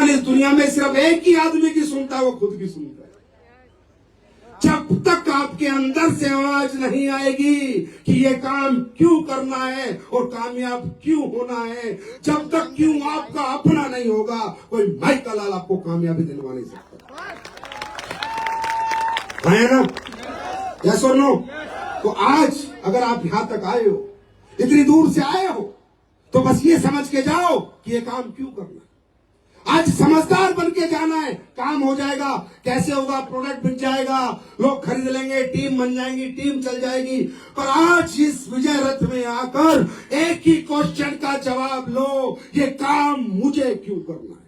भगवान इस दुनिया में सिर्फ एक ही आदमी की सुनता है, वो खुद की सुनता है। जब तक आपके अंदर से आवाज नहीं आएगी कि ये काम क्यों करना है और कामयाब क्यों होना है, जब तक क्यों आपका अपना नहीं होगा, कोई माई का लाल आपको कामयाबी दिलवा नहीं सकता, है ना? यस और नो? तो आज अगर आप यहां तक आए हो, इतनी दूर से आए हो, तो बस ये समझ के जाओ कि ये काम क्यों करना है। आज समझदार बन के जाना है, काम हो जाएगा। कैसे होगा? प्रोडक्ट बिक जाएगा, लोग खरीद लेंगे, टीम बन जाएगी, टीम चल जाएगी। पर आज इस विजय रथ में आकर एक ही क्वेश्चन का जवाब लो, ये काम मुझे क्यों करना है,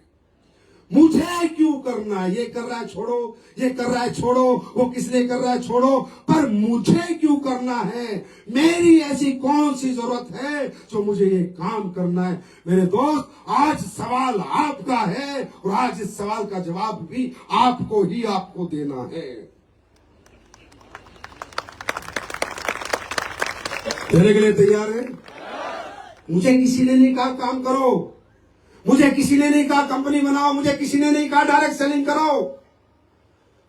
मुझे क्यों करना है। ये कर रहा है छोड़ो, ये कर रहा है छोड़ो, वो किसने कर रहा है छोड़ो, पर मुझे क्यों करना है, मेरी ऐसी कौन सी जरूरत है जो मुझे ये काम करना है। मेरे दोस्त, आज सवाल आपका है और आज इस सवाल का जवाब भी आपको ही आपको देना है। देने के लिए तैयार है? मुझे किसी ने नहीं कहा काम करो, मुझे किसी ने नहीं कहा कंपनी बनाओ, मुझे किसी ने नहीं कहा डायरेक्ट सेलिंग करो।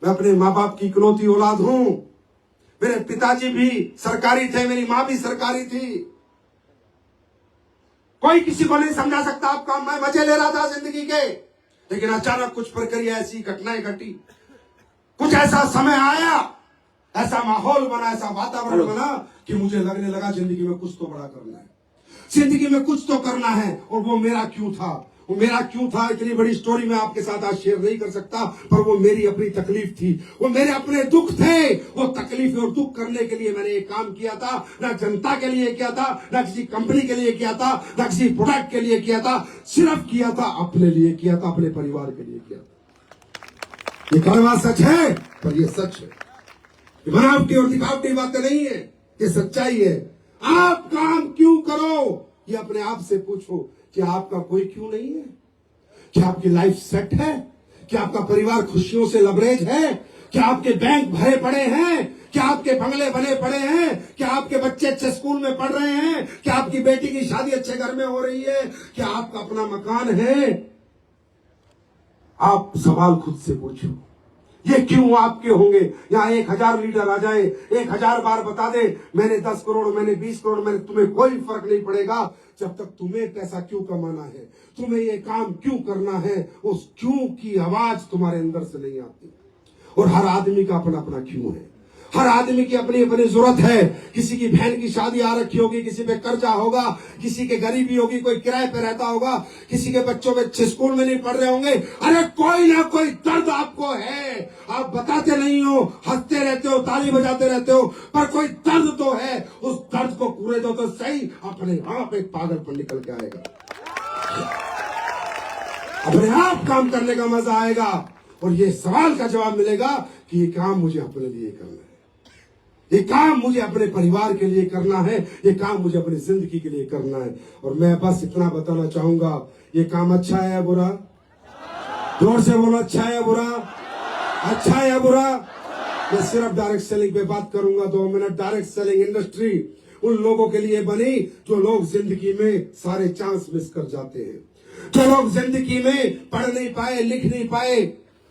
मैं अपने माँ बाप की इकलौती औलाद हूं। मेरे पिताजी भी सरकारी थे, मेरी माँ भी सरकारी थी। कोई किसी को नहीं समझा सकता आपका। मैं मजे ले रहा था जिंदगी के, लेकिन अचानक कुछ प्रक्रिया ऐसी घटनाएं घटी, कुछ ऐसा समय आया, ऐसा माहौल बना, ऐसा वातावरण बना कि मुझे लगने लगा जिंदगी में कुछ तो बड़ा करना है, जिंदगी में कुछ तो करना है। और वो मेरा क्यों था, वो मेरा क्यों था, इतनी बड़ी स्टोरी मैं आपके साथ आज शेयर नहीं कर सकता, पर वो मेरी अपनी तकलीफ थी, वो मेरे अपने दुख थे। वो तकलीफ और दुख करने के लिए मैंने एक काम किया था, ना जनता के लिए किया था, ना किसी कंपनी के लिए किया था, ना किसी प्रोडक्ट के लिए किया था, सिर्फ किया था अपने लिए किया था, अपने परिवार के लिए किया था। ये कड़वा सच है, पर ये सच है। ये बनावटी और दिखावटी बातें नहीं है, ये सच्चाई है। आप काम क्यों करो, ये अपने आप से पूछो कि आपका कोई क्यों नहीं है। क्या आपकी लाइफ सेट है? क्या आपका परिवार खुशियों से लबरेज है? क्या आपके बैंक भरे पड़े हैं? क्या आपके बंगले बने पड़े हैं? क्या आपके बच्चे अच्छे स्कूल में पढ़ रहे हैं? क्या आपकी बेटी की शादी अच्छे घर में हो रही है? क्या आपका अपना मकान है? आप सवाल खुद से पूछो, ये क्यों आपके होंगे। यहाँ 1000 लीडर आ जाए, 1000 बार बता दे मैंने 10 करोड़, मैंने 20 करोड़, मैंने, तुम्हें कोई फर्क नहीं पड़ेगा जब तक तुम्हें पैसा क्यों कमाना है, तुम्हें ये काम क्यों करना है, उस क्यों की आवाज तुम्हारे अंदर से नहीं आती। और हर आदमी का अपना अपना क्यों है, हर आदमी की अपनी अपनी जरूरत है। किसी की बहन की शादी आ रखी होगी, किसी पे कर्जा होगा, किसी के गरीबी होगी, कोई किराए पे रहता होगा, किसी के बच्चों में अच्छे स्कूल में नहीं पढ़ रहे होंगे। अरे कोई ना कोई दर्द आपको है, आप बताते नहीं हो, हंसते रहते हो, ताली बजाते रहते हो, पर कोई दर्द तो है। उस दर्द को पूरे दो तो सही, अपने आप एक पागलपन निकल के आएगा, अपने आप काम करने का मजा आएगा और ये सवाल का जवाब मिलेगा कि ये काम मुझे अपने लिए करना है, ये काम मुझे अपने परिवार के लिए करना है, ये काम मुझे अपनी जिंदगी के लिए करना है। और मैं बस इतना बताना चाहूंगा, ये काम अच्छा है या बुरा? जोर से बोलो, अच्छा है या बुरा? अच्छा है या बुरा? मैं सिर्फ डायरेक्ट सेलिंग पे बात करूंगा 2 मिनट। डायरेक्ट सेलिंग इंडस्ट्री उन लोगों के लिए बनी जो लोग जिंदगी में सारे चांस मिस कर जाते हैं, जो लोग जिंदगी में पढ़ नहीं पाए, लिख नहीं पाए,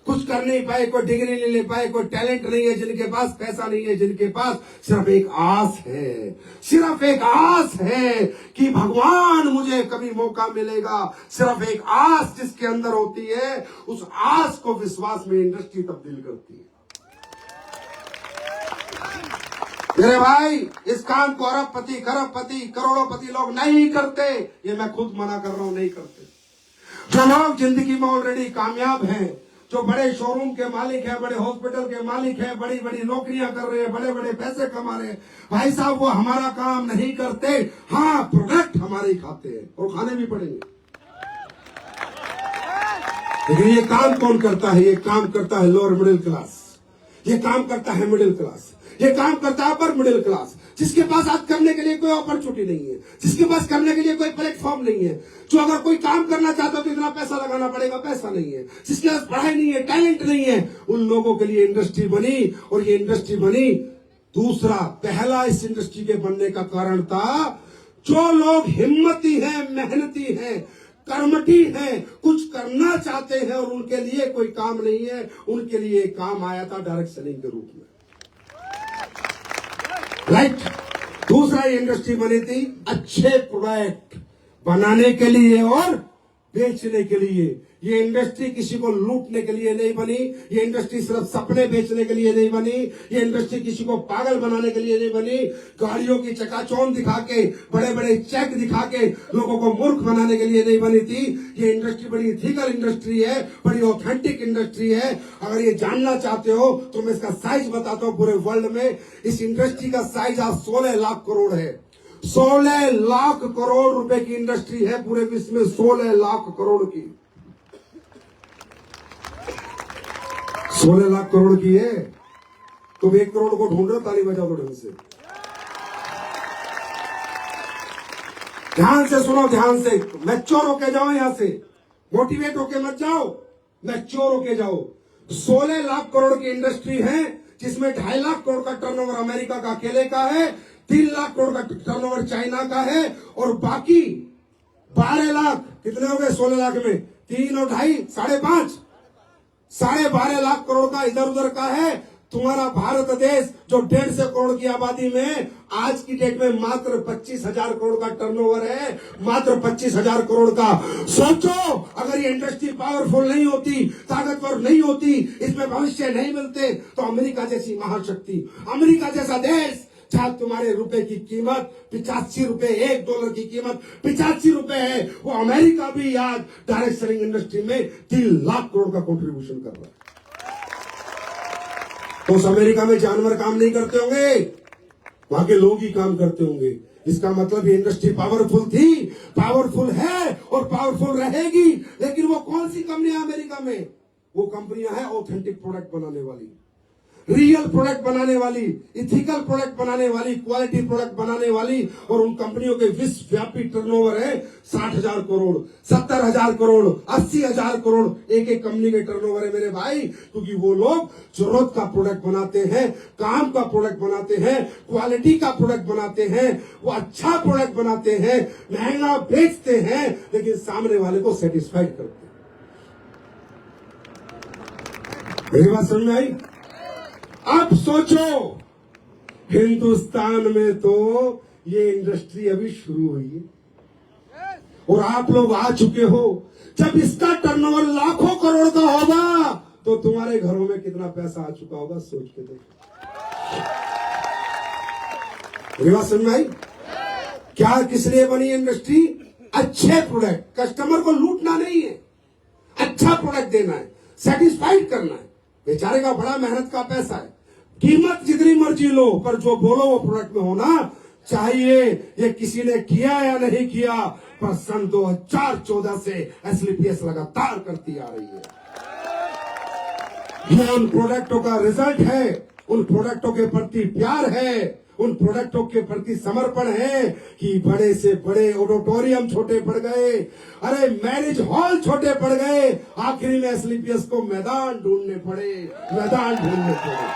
कुछ कर नहीं पाए, कोई डिग्री नहीं ले पाए, कोई टैलेंट नहीं है, जिनके पास पैसा नहीं है, जिनके पास सिर्फ एक आस है, सिर्फ एक आस है कि भगवान मुझे कभी मौका मिलेगा। सिर्फ एक आस जिसके अंदर होती है, उस आस को विश्वास में इंडस्ट्री तब्दील करती है। मेरे भाई, इस काम को अरबपति, खरबपति, करोड़ोंपति लोग नहीं करते, ये मैं खुद मना कर रहा हूं, नहीं करते। जो लोग जिंदगी में ऑलरेडी कामयाब हैं, जो बड़े शोरूम के मालिक हैं, बड़े हॉस्पिटल के मालिक हैं, बड़ी बड़ी नौकरियां कर रहे हैं, बड़े बड़े पैसे कमा रहे हैं, भाई साहब वो हमारा काम नहीं करते। हाँ, प्रोडक्ट हमारे ही खाते हैं और खाने भी पड़ेंगे, लेकिन ये काम कौन करता है? ये काम करता है लोअर मिडिल क्लास, ये काम करता है मिडिल क्लास, ये काम करता है अपर मिडिल क्लास, जिसके पास आज करने के लिए कोई अपॉर्चुनिटी नहीं है, जिसके पास करने के लिए कोई प्लेटफॉर्म नहीं है, जो अगर कोई काम करना चाहता है तो इतना पैसा लगाना पड़ेगा, पैसा नहीं है, जिसके पास पढ़ाई नहीं है, टैलेंट नहीं है, उन लोगों के लिए इंडस्ट्री बनी। और ये इंडस्ट्री बनी, दूसरा पहला इस इंडस्ट्री के बनने का कारण था जो लोग हिम्मती हैं, मेहनती हैं, कर्मठी हैं, कुछ करना चाहते हैं और उनके लिए कोई काम नहीं है, उनके लिए काम आया था डायरेक्ट सेलिंग के रूप में। राइट। दूसरा इंडस्ट्री बनी थी अच्छे प्रोडक्ट बनाने के लिए और बेचने के लिए। ये इंडस्ट्री किसी को लूटने के लिए नहीं बनी, ये इंडस्ट्री सिर्फ सपने बेचने के लिए नहीं बनी, ये इंडस्ट्री किसी को पागल बनाने के लिए नहीं बनी, गाड़ियों की चकाचौंध दिखा के, बड़े बड़े चेक दिखा के लोगों को मूर्ख बनाने के लिए नहीं बनी थी। ये इंडस्ट्री बड़ी इथिकल इंडस्ट्री है, बड़ी ऑथेंटिक इंडस्ट्री है। अगर ये जानना चाहते हो तो मैं इसका साइज बताता हूँ। पूरे वर्ल्ड में इस इंडस्ट्री का साइज आज 16 लाख करोड़ है। 16 लाख करोड़ रुपए की इंडस्ट्री है पूरे विश्व में, 16 लाख करोड़ की, 16 लाख करोड़ की है। तुम 1 करोड़ को ढूंढ रहे हो, ताली बजाओ ढंग से। ध्यान से सुनो, ध्यान से, मैच्योर होके जाओ, यहां से मोटिवेट होके मत जाओ, मैच्योर होके जाओ। 16 लाख करोड़ की इंडस्ट्री है जिसमें 2.5 लाख करोड़ का टर्नओवर अमेरिका का अकेले का है, 3 लाख करोड़ का टर्नओवर चाइना का है और बाकी 12 लाख, कितने हो गए 16 लाख में? 3 और 2.5, 5.5, 12.5 लाख करोड़ का इधर उधर का है। तुम्हारा भारत देश जो 150 करोड़ की आबादी में आज की डेट में मात्र 25,000 करोड़ का टर्नओवर है, मात्र 25,000 करोड़ का। सोचो, अगर ये इंडस्ट्री पावरफुल नहीं होती, ताकतवर नहीं होती, इसमें भविष्य नहीं मिलते, तो अमेरिका जैसी महाशक्ति, अमेरिका जैसा देश, जहां तुम्हारे रुपए की कीमत 85 रुपए, $1 की कीमत 85 रुपए है, वो अमेरिका भी आज डायरेक्ट सेलिंग इंडस्ट्री में 3 लाख करोड़ का कंट्रीब्यूशन कर रहा है। तो उस अमेरिका में जानवर काम नहीं करते होंगे, वहां के लोग ही काम करते होंगे। इसका मतलब ये इंडस्ट्री पावरफुल थी, पावरफुल है और पावरफुल रहेगी। लेकिन वो कौन सी कंपनियां अमेरिका में? वो कंपनियां हैं ऑथेंटिक प्रोडक्ट बनाने वाली, रियल प्रोडक्ट बनाने वाली, इथिकल प्रोडक्ट बनाने वाली, क्वालिटी प्रोडक्ट बनाने वाली। और उन कंपनियों के विश्वव्यापी टर्नओवर है 60,000 करोड़, 70,000 करोड़, 80,000 करोड़। एक एक कंपनी के टर्नओवर है मेरे भाई, क्योंकि वो लोग जरूरत का प्रोडक्ट बनाते हैं, काम का प्रोडक्ट बनाते हैं, क्वालिटी का प्रोडक्ट बनाते हैं, वो अच्छा प्रोडक्ट बनाते हैं, महंगा बेचते हैं, लेकिन सामने वाले को सेटिस्फाइड करते हैं। मेरी बात समझ में आई? अब सोचो, हिंदुस्तान में तो ये इंडस्ट्री अभी शुरू हुई है और आप लोग आ चुके हो। जब इसका टर्नओवर लाखों करोड़ का होगा तो तुम्हारे घरों में कितना पैसा आ चुका होगा, सोच के देखो। मेरी बात समझ में आई? क्या किस लिए बनी इंडस्ट्री? अच्छे प्रोडक्ट, कस्टमर को लूटना नहीं है, अच्छा प्रोडक्ट देना है, सेटिस्फाइड करना है। बेचारे का बड़ा मेहनत का पैसा है, कीमत जितनी मर्जी लो, पर जो बोलो वो प्रोडक्ट में होना चाहिए। ये किसी ने किया या नहीं किया, पर सन 2014 से एसलीपीएस लगातार करती आ रही है। ये उन प्रोडक्टों का रिजल्ट है, उन प्रोडक्टों के प्रति प्यार है, उन प्रोडक्टों के प्रति समर्पण है कि बड़े से बड़े ऑडिटोरियम छोटे पड़ गए, अरे मैरिज हॉल छोटे पड़ गए, आखिरी में एसलीपीएस को मैदान ढूंढने पड़े, मैदान ढूंढने पड़े।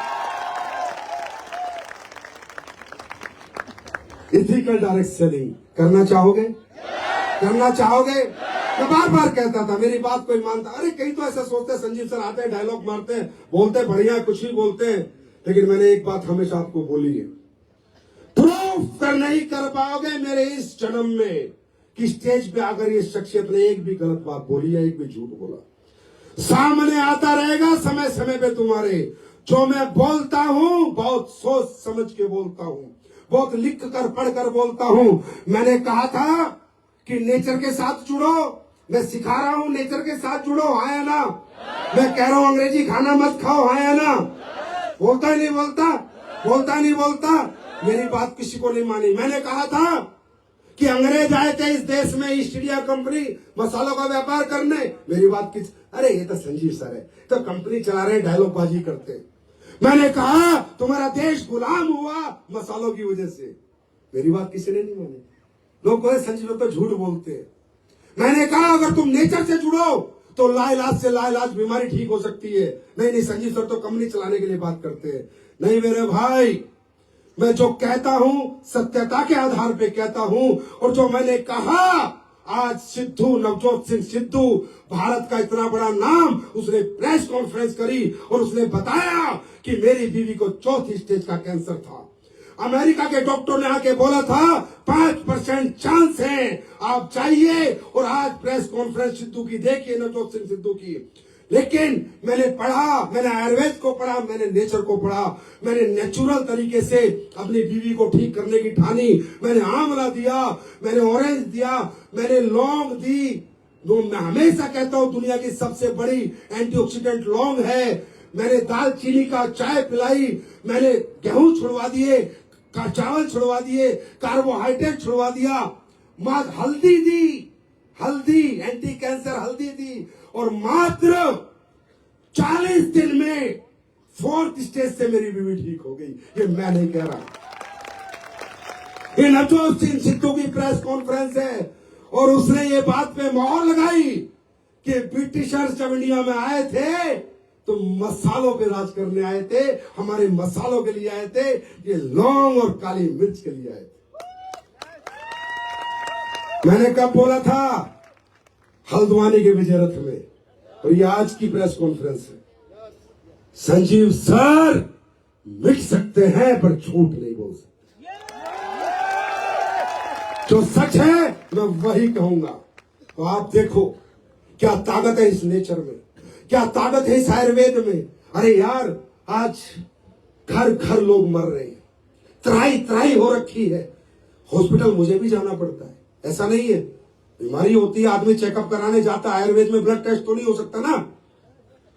इथिकल डायरेक्ट सेलिंग करना चाहोगे? करना चाहोगे? मैं बार बार कहता था, मेरी बात कोई मानता, अरे कई तो ऐसा सोचते, संजीव सर आते हैं, डायलॉग मारते हैं, बोलते बढ़िया, कुछ भी बोलते हैं, लेकिन मैंने एक बात हमेशा आपको बोली है, प्रूफ कर नहीं कर पाओगे मेरे इस जन्म में कि स्टेज पे आकर ये शख्सियत ने एक भी गलत बात बोली या एक भी झूठ बोला। सामने आता रहेगा समय समय पे तुम्हारे। जो मैं बोलता हूं बहुत सोच समझ के बोलता हूं, बहुत लिख कर पढ़ कर बोलता हूं। मैंने कहा था कि नेचर के साथ जुड़ो, मैं सिखा रहा हूं नेचर के साथ जुड़ो, आया ना? मैं कह रहा हूं अंग्रेजी खाना मत खाओ, आया ना? बोलता ही नहीं बोलता, बोलता नहीं बोलता। मेरी बात किसी को नहीं मानी। मैंने कहा था कि अंग्रेज आए थे इस देश में ईस्ट इंडिया कंपनी मसालों का व्यापार करने, मेरी बात किस, अरे ये तो संजीव सर है, तो कंपनी चला रहे, डायलॉग बाजी करते। मैंने कहा तुम्हारा देश गुलाम हुआ मसालों की वजह से, मेरी बात किसी ने नहीं मानी। लोग बोले संजीव तो झूठ बोलते हैं। मैंने कहा अगर तुम नेचर से जुड़ो तो लाइलाज से लाइलाज बीमारी ठीक हो सकती है। नहीं संजीव सर तो कंपनी चलाने के लिए बात करते हैं। नहीं मेरे भाई, मैं जो कहता हूं सत्यता के आधार पे कहता हूं, और जो मैंने कहा आज सिद्धू, नवजोत सिंह सिद्धू, भारत का इतना बड़ा नाम, उसने प्रेस कॉन्फ्रेंस करी और उसने बताया कि मेरी बीवी को 4th स्टेज का कैंसर था। अमेरिका के डॉक्टर ने आके बोला था 5% चांस है, आप जाइए। और आज प्रेस कॉन्फ्रेंस सिद्धू की देखिए, नवजोत सिंह सिद्धू की। लेकिन मैंने पढ़ा, मैंने आयुर्वेद को पढ़ा, मैंने नेचर को पढ़ा, मैंने नेचुरल तरीके से अपनी बीवी को ठीक करने की ठानी। मैंने आंवला दिया, मैंने ऑरेंज दिया, मैंने लौंग दी। मैं हमेशा कहता हूं दुनिया की सबसे बड़ी एंटीऑक्सीडेंट लौंग है। मैंने दालचीनी का चाय पिलाई, मैंने गेहूं छुड़वा दिए, चावल छुड़वा दिए, कार्बोहाइड्रेट छुड़वा दिया, हल्दी दी, हल्दी एंटी कैंसर हल्दी दी। और मात्र 40 दिन में 4th स्टेज से मेरी बीवी ठीक हो गई। ये मैं नहीं कह रहा, ये नवजोत सिंह सिद्धू की प्रेस कॉन्फ्रेंस है। और उसने ये बात पे मोहर लगाई कि ब्रिटिशर्स जब इंडिया में आए थे तो मसालों पे राज करने आए थे, हमारे मसालों के लिए आए थे, ये लौंग और काली मिर्च के लिए आए थे। मैंने कब बोला था? हल्द्वानी के विजय रथ में। और ये आज की प्रेस कॉन्फ्रेंस है। संजीव सर मिट सकते हैं पर झूठ नहीं बोल सकते। जो सच है मैं वही कहूंगा। तो आप देखो क्या ताकत है इस नेचर में, क्या ताकत है इस आयुर्वेद में। अरे यार, आज घर घर लोग मर रहे हैं, त्राही त्राही हो रखी है। हॉस्पिटल मुझे भी जाना पड़ता है, ऐसा नहीं है। बीमारी होती है, आदमी चेकअप कराने जाता है। आयुर्वेद में ब्लड टेस्ट तो नहीं हो सकता ना,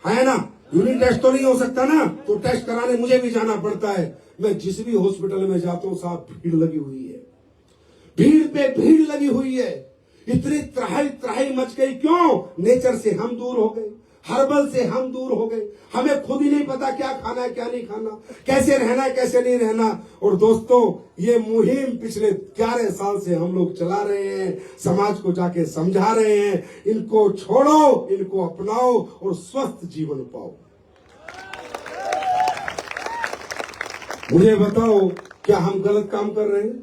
है ना, यूरिन टेस्ट तो नहीं हो सकता ना, तो टेस्ट कराने मुझे भी जाना पड़ता है। मैं जिस भी हॉस्पिटल में जाता हूं साहब, भीड़ लगी हुई है, भीड़ पे भीड़ लगी हुई है। इतनी त्राही त्राही मच गई, क्यों? नेचर से हम दूर हो गए, हर्बल से हम दूर हो गए। हमें खुद ही नहीं पता क्या खाना है क्या नहीं खाना, कैसे रहना है कैसे नहीं रहना। और दोस्तों, ये मुहिम पिछले 11 साल से हम लोग चला रहे हैं, समाज को जाके समझा रहे हैं, इनको छोड़ो, इनको अपनाओ और स्वस्थ जीवन पाओ। मुझे बताओ, क्या हम गलत काम कर रहे हैं?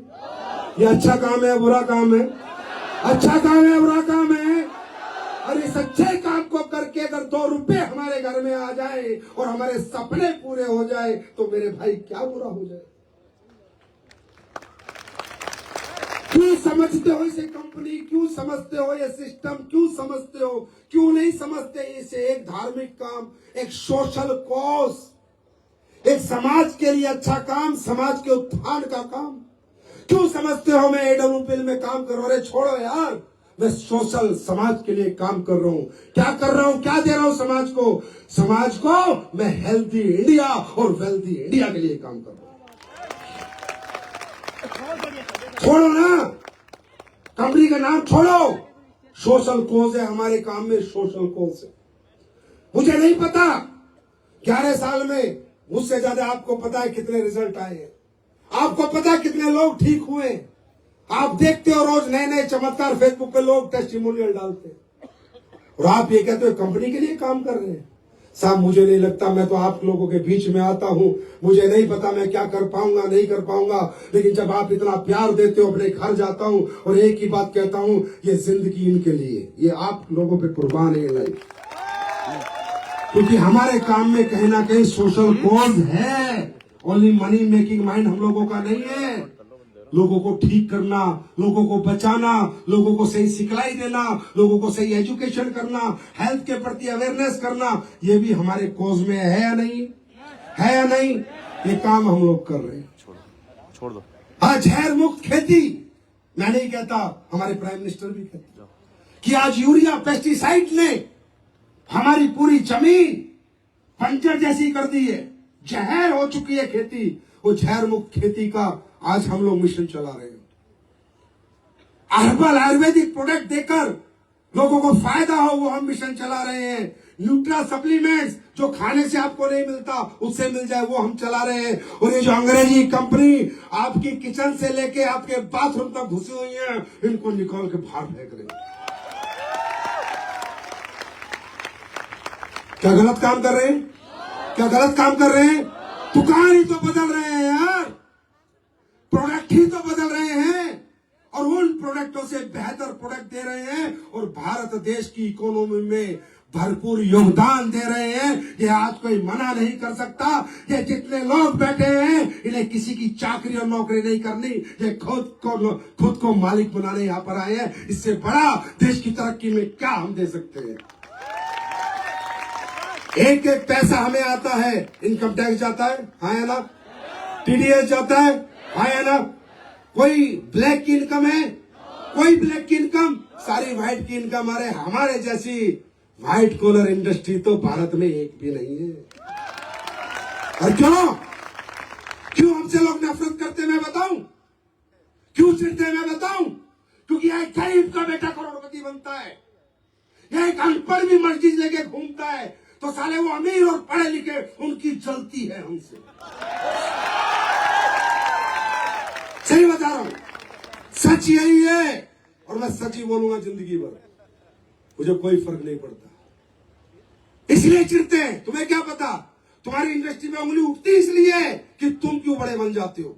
ये अच्छा काम है बुरा काम है? अच्छा काम है बुरा काम है? और इस अच्छे काम को करके अगर 2 रुपए हमारे घर में आ जाए और हमारे सपने पूरे हो जाए तो मेरे भाई क्या बुरा हो जाए। क्यों समझते हो इसे कंपनी, क्यों समझते हो ये सिस्टम, क्यों समझते हो, क्यों नहीं समझते इसे एक धार्मिक काम, एक सोशल कॉज, एक समाज के लिए अच्छा काम, समाज के उत्थान का काम क्यों समझते हो? मैं एडब्ल्यूपीएल में काम कर रहा हूं। अरे छोड़ो यार, मैं सोशल समाज के लिए काम कर रहा हूं। क्या कर रहा हूं, क्या दे रहा हूं समाज को? समाज को मैं हेल्थी इंडिया और वेल्थी इंडिया के लिए काम कर रहा हूं। छोड़ो ना, कंपनी का नाम छोड़ो, सोशल कोज है हमारे काम में, सोशल कोज है। मुझे नहीं पता 11 साल में मुझसे ज्यादा आपको पता है कितने रिजल्ट आए हैं, आपको पता है कितने लोग ठीक हुए। आप देखते हो रोज नए नए चमत्कार, फेसबुक पे लोग टेस्टिमोनियल डालते हैं और आप ये कहते हो कंपनी के लिए काम कर रहे हैं। साहब मुझे नहीं लगता, मैं तो आप लोगों के बीच में आता हूं, मुझे नहीं पता मैं क्या कर पाऊंगा नहीं कर पाऊंगा, लेकिन जब आप इतना प्यार देते हो, अपने घर जाता हूं और एक ही बात कहता हूं, ये जिंदगी इनके लिए, ये आप लोगों पे कुर्बान है लाइफ। क्योंकि हमारे काम में कहीं ना कहीं सोशल कॉज है, ओनली मनी मेकिंग माइंड हम लोगों का नहीं है। लोगों को ठीक करना, लोगों को बचाना, लोगों को सही सिखलाई देना, लोगों को सही एजुकेशन करना, हेल्थ के प्रति अवेयरनेस करना, ये भी हमारे कॉज में है या नहीं? है या नहीं? ये काम हम लोग कर रहे हैं। छोड़ दो। आज जहर मुक्त खेती, मैं नहीं कहता, हमारे प्राइम मिनिस्टर भी कहते कि आज यूरिया पेस्टिसाइड ने हमारी पूरी जमीन बंजर जैसी कर दी है, जहर हो चुकी है खेती। वो जहर मुक्त खेती का आज हम लोग मिशन चला रहे हैं। हर्बल आयुर्वेदिक प्रोडक्ट देकर लोगों को फायदा हो, वो हम मिशन चला रहे हैं। न्यूट्रा सप्लीमेंट्स जो खाने से आपको नहीं मिलता उससे मिल जाए, वो हम चला रहे हैं। और ये जो अंग्रेजी कंपनी आपकी किचन से लेके आपके बाथरूम तक घुसी हुई है, इनको निकाल के बाहर फेंक रहे हैं। क्या गलत काम कर रहे हैं? क्या गलत काम कर रहे हैं? दुकान ही तो बदल रहे हैं यार, प्रोडक्ट ही तो बदल रहे हैं और उन प्रोडक्टों से बेहतर प्रोडक्ट दे रहे हैं और भारत देश की इकोनॉमी में भरपूर योगदान दे रहे हैं। ये आज कोई मना नहीं कर सकता। ये जितने लोग बैठे हैं इन्हें किसी की चाकरी और नौकरी नहीं करनी, ये खुद को मालिक बनाने यहाँ पर आए हैं। इससे बड़ा देश की तरक्की में क्या हम दे सकते हैं? एक एक पैसा हमें आता है, इनकम टैक्स जाता है, हाँ या ना? टीडीएस जाता है, हाँ या ना? कोई ब्लैक की इनकम है? कोई ब्लैक की इनकम, सारी व्हाइट की इनकम। हमारे जैसी व्हाइट कॉलर इंडस्ट्री तो भारत में एक भी नहीं है। और क्यों हमसे लोग नफरत करते हैं मैं बताऊं? क्यों चिढ़ते हैं मैं बताऊं? क्योंकि यह गरीब का बेटा करोड़पति बनता है, यह एक अनपढ़ भी मस्जिद लेके घूमता है तो साले वो अमीर और पढ़े लिखे उनकी जलती है हमसे। सही बता रहा हूं, सच यही है और मैं सच ही बोलूंगा जिंदगी भर, मुझे कोई फर्क नहीं पड़ता। इसलिए चिढ़ते हैं। तुम्हें क्या पता तुम्हारी इंडस्ट्री में उंगली उठती इसलिए कि तुम क्यों बड़े बन जाते हो,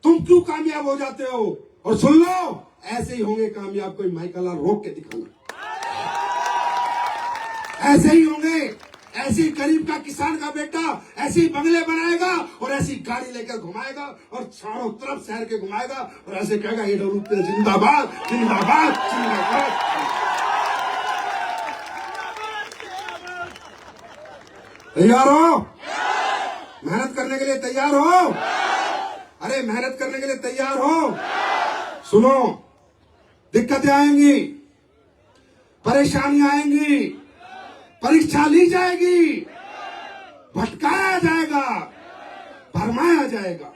तुम क्यों कामयाब हो जाते हो। और सुन लो, ऐसे ही होंगे कामयाब, कोई माइकल लाल रोक के दिखाना, ऐसे ही होंगे। ऐसे ही गरीब का किसान का बेटा ऐसे ही बंगले बनाएगा और ऐसी गाड़ी लेकर घुमाएगा और चारों तरफ शहर के घुमाएगा और ऐसे कहेगा ये डरूते जिंदाबाद जिंदाबाद जिंदाबाद। तैयार हो? मेहनत करने के लिए तैयार हो? अरे मेहनत करने के लिए तैयार हो? सुनो, दिक्कतें आएंगी, परेशानियां आएंगी, परीक्षा ली जाएगी, भटकाया जाएगा, भरमाया जाएगा।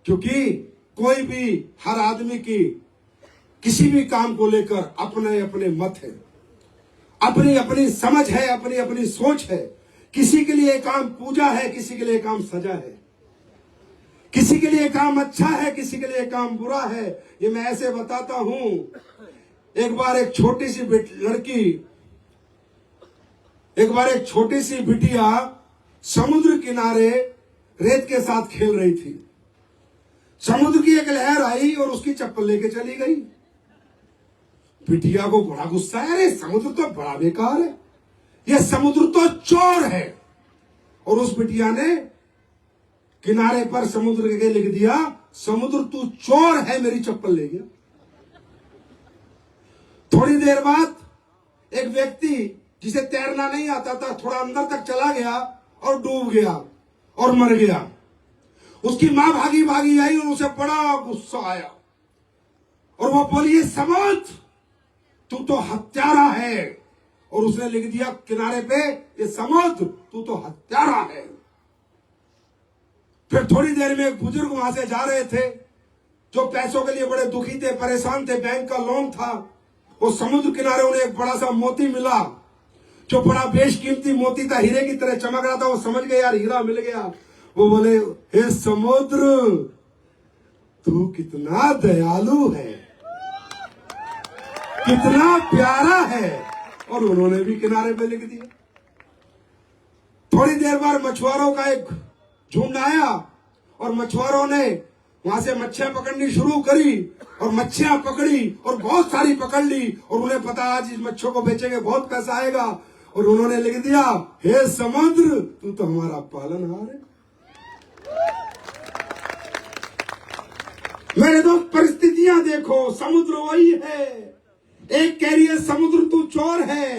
क्योंकि कोई भी, हर आदमी की किसी भी काम को लेकर अपने अपने मत है, अपनी अपनी समझ है, अपनी अपनी सोच है। किसी के लिए काम पूजा है, किसी के लिए काम सजा है, किसी के लिए काम अच्छा है, किसी के लिए काम बुरा है। ये मैं ऐसे बताता हूं। एक बार एक छोटी सी बिटिया समुद्र किनारे रेत के साथ खेल रही थी। समुद्र की एक लहर आई और उसकी चप्पल लेके चली गई। बिटिया को बड़ा गुस्सा है, अरे समुद्र तो बड़ा बेकार है, यह समुद्र तो चोर है। और उस बिटिया ने किनारे पर समुद्र के लिख दिया, समुद्र तू चोर है, मेरी चप्पल ले गया। थोड़ी देर बाद एक व्यक्ति जिसे तैरना नहीं आता था थोड़ा अंदर तक चला गया और डूब गया और मर गया। उसकी मां भागी भागी आई और उसे बड़ा गुस्सा आया और वो बोली, समुद्र तू तो हत्यारा है। और उसने लिख दिया किनारे पे, ये समुद्र तू तो हत्यारा है। फिर थोड़ी देर में एक बुजुर्ग वहां से जा रहे थे जो पैसों के लिए बड़े दुखी थे, परेशान थे, बैंक का लोन था। वो समुद्र किनारे उन्हें एक बड़ा सा मोती मिला जो बड़ा बेशकीमती मोती था, हीरे की तरह चमक रहा था। वो समझ गए यार हीरा मिल गया। वो बोले, हे समुद्र तू कितना दयालु है, कितना प्यारा है। और उन्होंने भी किनारे पे लिख दिया। थोड़ी देर बाद मछुआरों का एक झुंड आया और मछुआरों ने वहां से मच्छियां पकड़नी शुरू करी और मच्छियां पकड़ी और बहुत सारी पकड़ ली। और उन्हें पता आज इस मच्छियों को बेचेंगे बहुत पैसा आएगा। और उन्होंने लिख दिया, हे समुद्र तू तो हमारा पालनहार है। मेरे दोस्त परिस्थितियां देखो, समुद्र वही है। एक कह रही है समुद्र तू चोर है,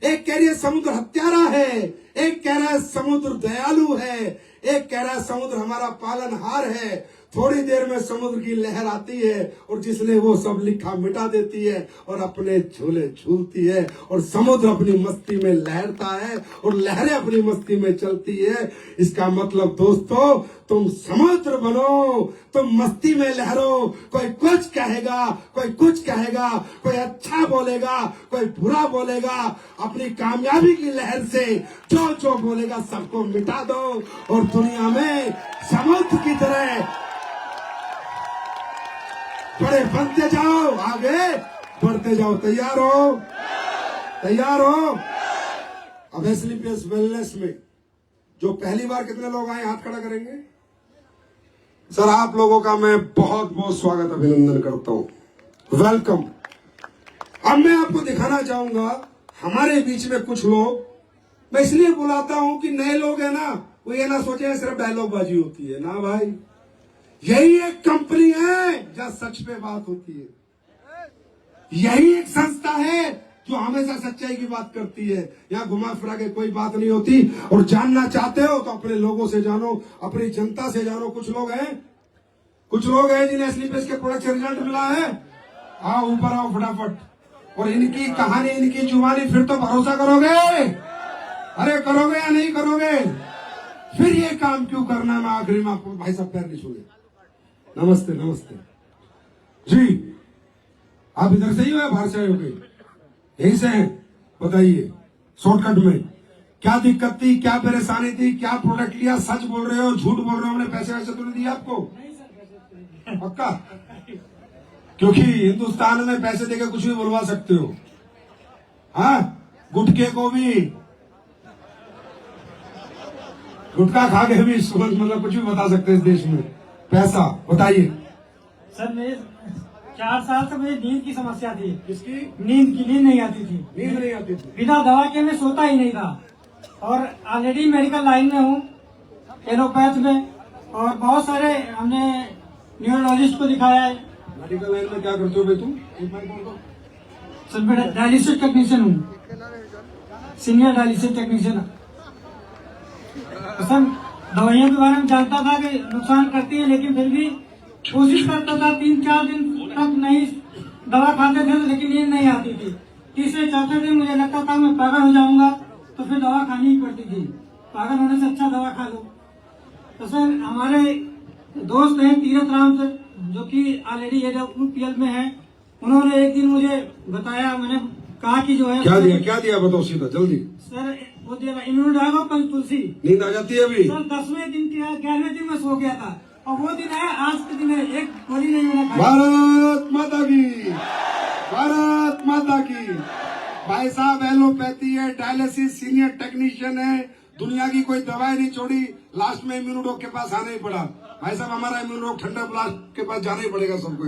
एक कह रही है समुद्र हत्यारा है, एक कह रहा है समुद्र दयालु है, एक कह रहा है समुद्र हमारा पालनहार है। थोड़ी देर में समुद्र की लहर आती है और जिसने वो सब लिखा मिटा देती है और अपने झूले झूलती है और समुद्र अपनी मस्ती में लहरता है और लहरें अपनी मस्ती में चलती है। इसका मतलब दोस्तों, तुम समुद्र बनो, तुम मस्ती में लहरो। कोई कुछ कहेगा, कोई कुछ कहेगा, कोई अच्छा बोलेगा, कोई बुरा बोलेगा, अपनी कामयाबी की लहर से जो जो बोलेगा सबको मिटा दो और दुनिया में समुद्र की तरह बड़े बनते जाओ, आगे बढ़ते जाओ। तैयार हो? तैयार हो? अब एसलीपीएस वेलनेस में जो पहली बार कितने लोग आए, हाथ खड़ा करेंगे? सर आप लोगों का मैं बहुत बहुत स्वागत अभिनंदन करता हूं। वेलकम। अब मैं आपको दिखाना चाहूंगा हमारे बीच में कुछ लोग, मैं इसलिए बुलाता हूं कि नए लोग है ना, वो ये ना सोचे सिर्फ डायलॉग बाजी होती है ना भाई। यही एक कंपनी है जहां सच पे बात होती है, यही एक संस्था है जो हमेशा सच्चाई की बात करती है। यहाँ घुमा फिरा के कोई बात नहीं होती। और जानना चाहते हो तो अपने लोगों से जानो, अपनी जनता से जानो। कुछ लोग हैं जिन्हें स्लीपर्स के प्रोडक्ट से रिजल्ट मिला है। आओ ऊपर आओ फटाफट, और इनकी कहानी, इनकी जुबानी, फिर तो भरोसा करोगे। अरे करोगे या नहीं करोगे? फिर ये काम क्यों करना है? मैं आखिरी में आपको भाई साहब पैर नहीं छूए। नमस्ते नमस्ते जी, आप इधर से ही हो या बाहर से आए हो? यहीं से हैं? बताइए शॉर्टकट में क्या दिक्कत थी, क्या परेशानी थी, क्या प्रोडक्ट लिया? सच बोल रहे हो, झूठ बोल रहे हो? हमने पैसे वैसे तो नहीं दिए आपको? पक्का? क्योंकि हिंदुस्तान में पैसे देकर कुछ भी बुलवा सकते हो। हाँ, गुटके को भी, गुटखा खा के भी मतलब कुछ भी बता सकते हैं इस देश में। पैसा बताइए सर। मेरे 4 साल से मुझे नींद की समस्या थी। किसकी? नींद नहीं आती थी। नींद नहीं आती थी? बिना दवा के मैं सोता ही नहीं था। और ऑलरेडी मेडिकल लाइन में हूँ, एलोपैथ में, और बहुत सारे हमने न्यूरोलॉजिस्ट को दिखाया है। मेडिकल लाइन में क्या करते हो भाई तुम? एक बार बोल दो। सर मैं डायलिसिस टेक्नीशियन हूँ, सीनियर डायलिसिस टेक्नीशियन। सर दवाइयों के बारे में जानता था कि नुकसान करती है, लेकिन फिर भी कोशिश करता था। 3-4 दिन तक नहीं दवा खाते थे, लेकिन नींद नहीं आती थी। तीसरे चौथे दिन मुझे लगता था मैं पागल हो जाऊंगा, तो फिर दवा खानी ही पड़ती थी। पागल होने से अच्छा दवा खा लो। तो सर हमारे दोस्त हैं तीरथ राम सर, जो कि ऑलरेडी UPL में है। उन्होंने एक दिन मुझे बताया, मैंने कहा कि जो है क्या दिया बताओ सीधा जल्दी। सर वो दिया इम्यूनोडाग और पंचतुलसी। नींद आ जाती है अभी? सर 10वें दिन के 11वें दिन में सो गया था, और वो दिन है आज के दिन है, एक गोली नहीं मैंने खाई। भारत माता की, भारत माता की। भाई साहब एलोपैथी है, डायलिसिस सीनियर टेक्नीशियन है, दुनिया की कोई दवाई नहीं छोड़ी, लास्ट में इम्यूनोडॉग के पास आना ही पड़ा। भाई साहब हमारा इम्यूनोडॉग ठंडा ब्लास्ट के पास जाना ही पड़ेगा सबको।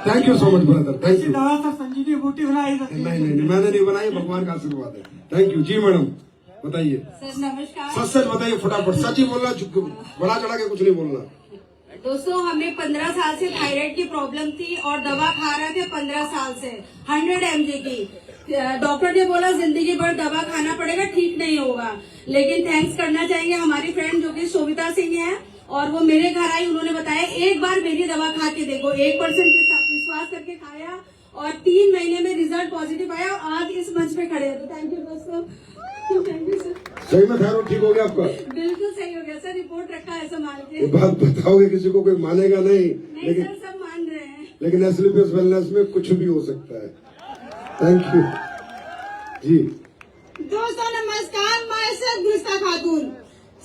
Thank you so much brother, thank you. दवा सर संजीवनी बूटी बनाई। नहीं मैंने नहीं बनाई, भगवान का आशीर्वाद है। थैंक यू जी। मैडम बताइए। सर नमस्कार। सच बताइए फटाफट, सच ही बोलना, बड़ा चढ़ा के कुछ नहीं बोलना। दोस्तों हमें 15 साल से थायराइड की प्रॉब्लम थी और दवा खा रहे थे 15 साल से 100 mg की। डॉक्टर ने बोला जिंदगी भर दवा खाना पड़ेगा, ठीक नहीं होगा। लेकिन थैंक्स करना चाहिए हमारी फ्रेंड जो कि शोभिता सिंह है, और वो मेरे घर आई, उन्होंने बताया एक बार मेरी दवा खा के देखो। 1% के साथ विश्वास करके खाया और 3 महीने में रिजल्ट पॉजिटिव आया, और आज इस मंच पे खड़े हैं। तो थैंक यू दोस्तों, थैंक यू सर। सही में थायराइड ठीक हो गया आपका? बिल्कुल सही हो गया सर, रिपोर्ट रखा है संभाल के। बात बताओगे किसी को, कोई मानेगा नहीं, नहीं सर सब मान रहे हैं। लेकिन एस्लीपियस वेलनेस में कुछ भी हो सकता है। थैंक यू जी। दोस्तों नमस्कार, मैं सर गुलिस्ता खातून।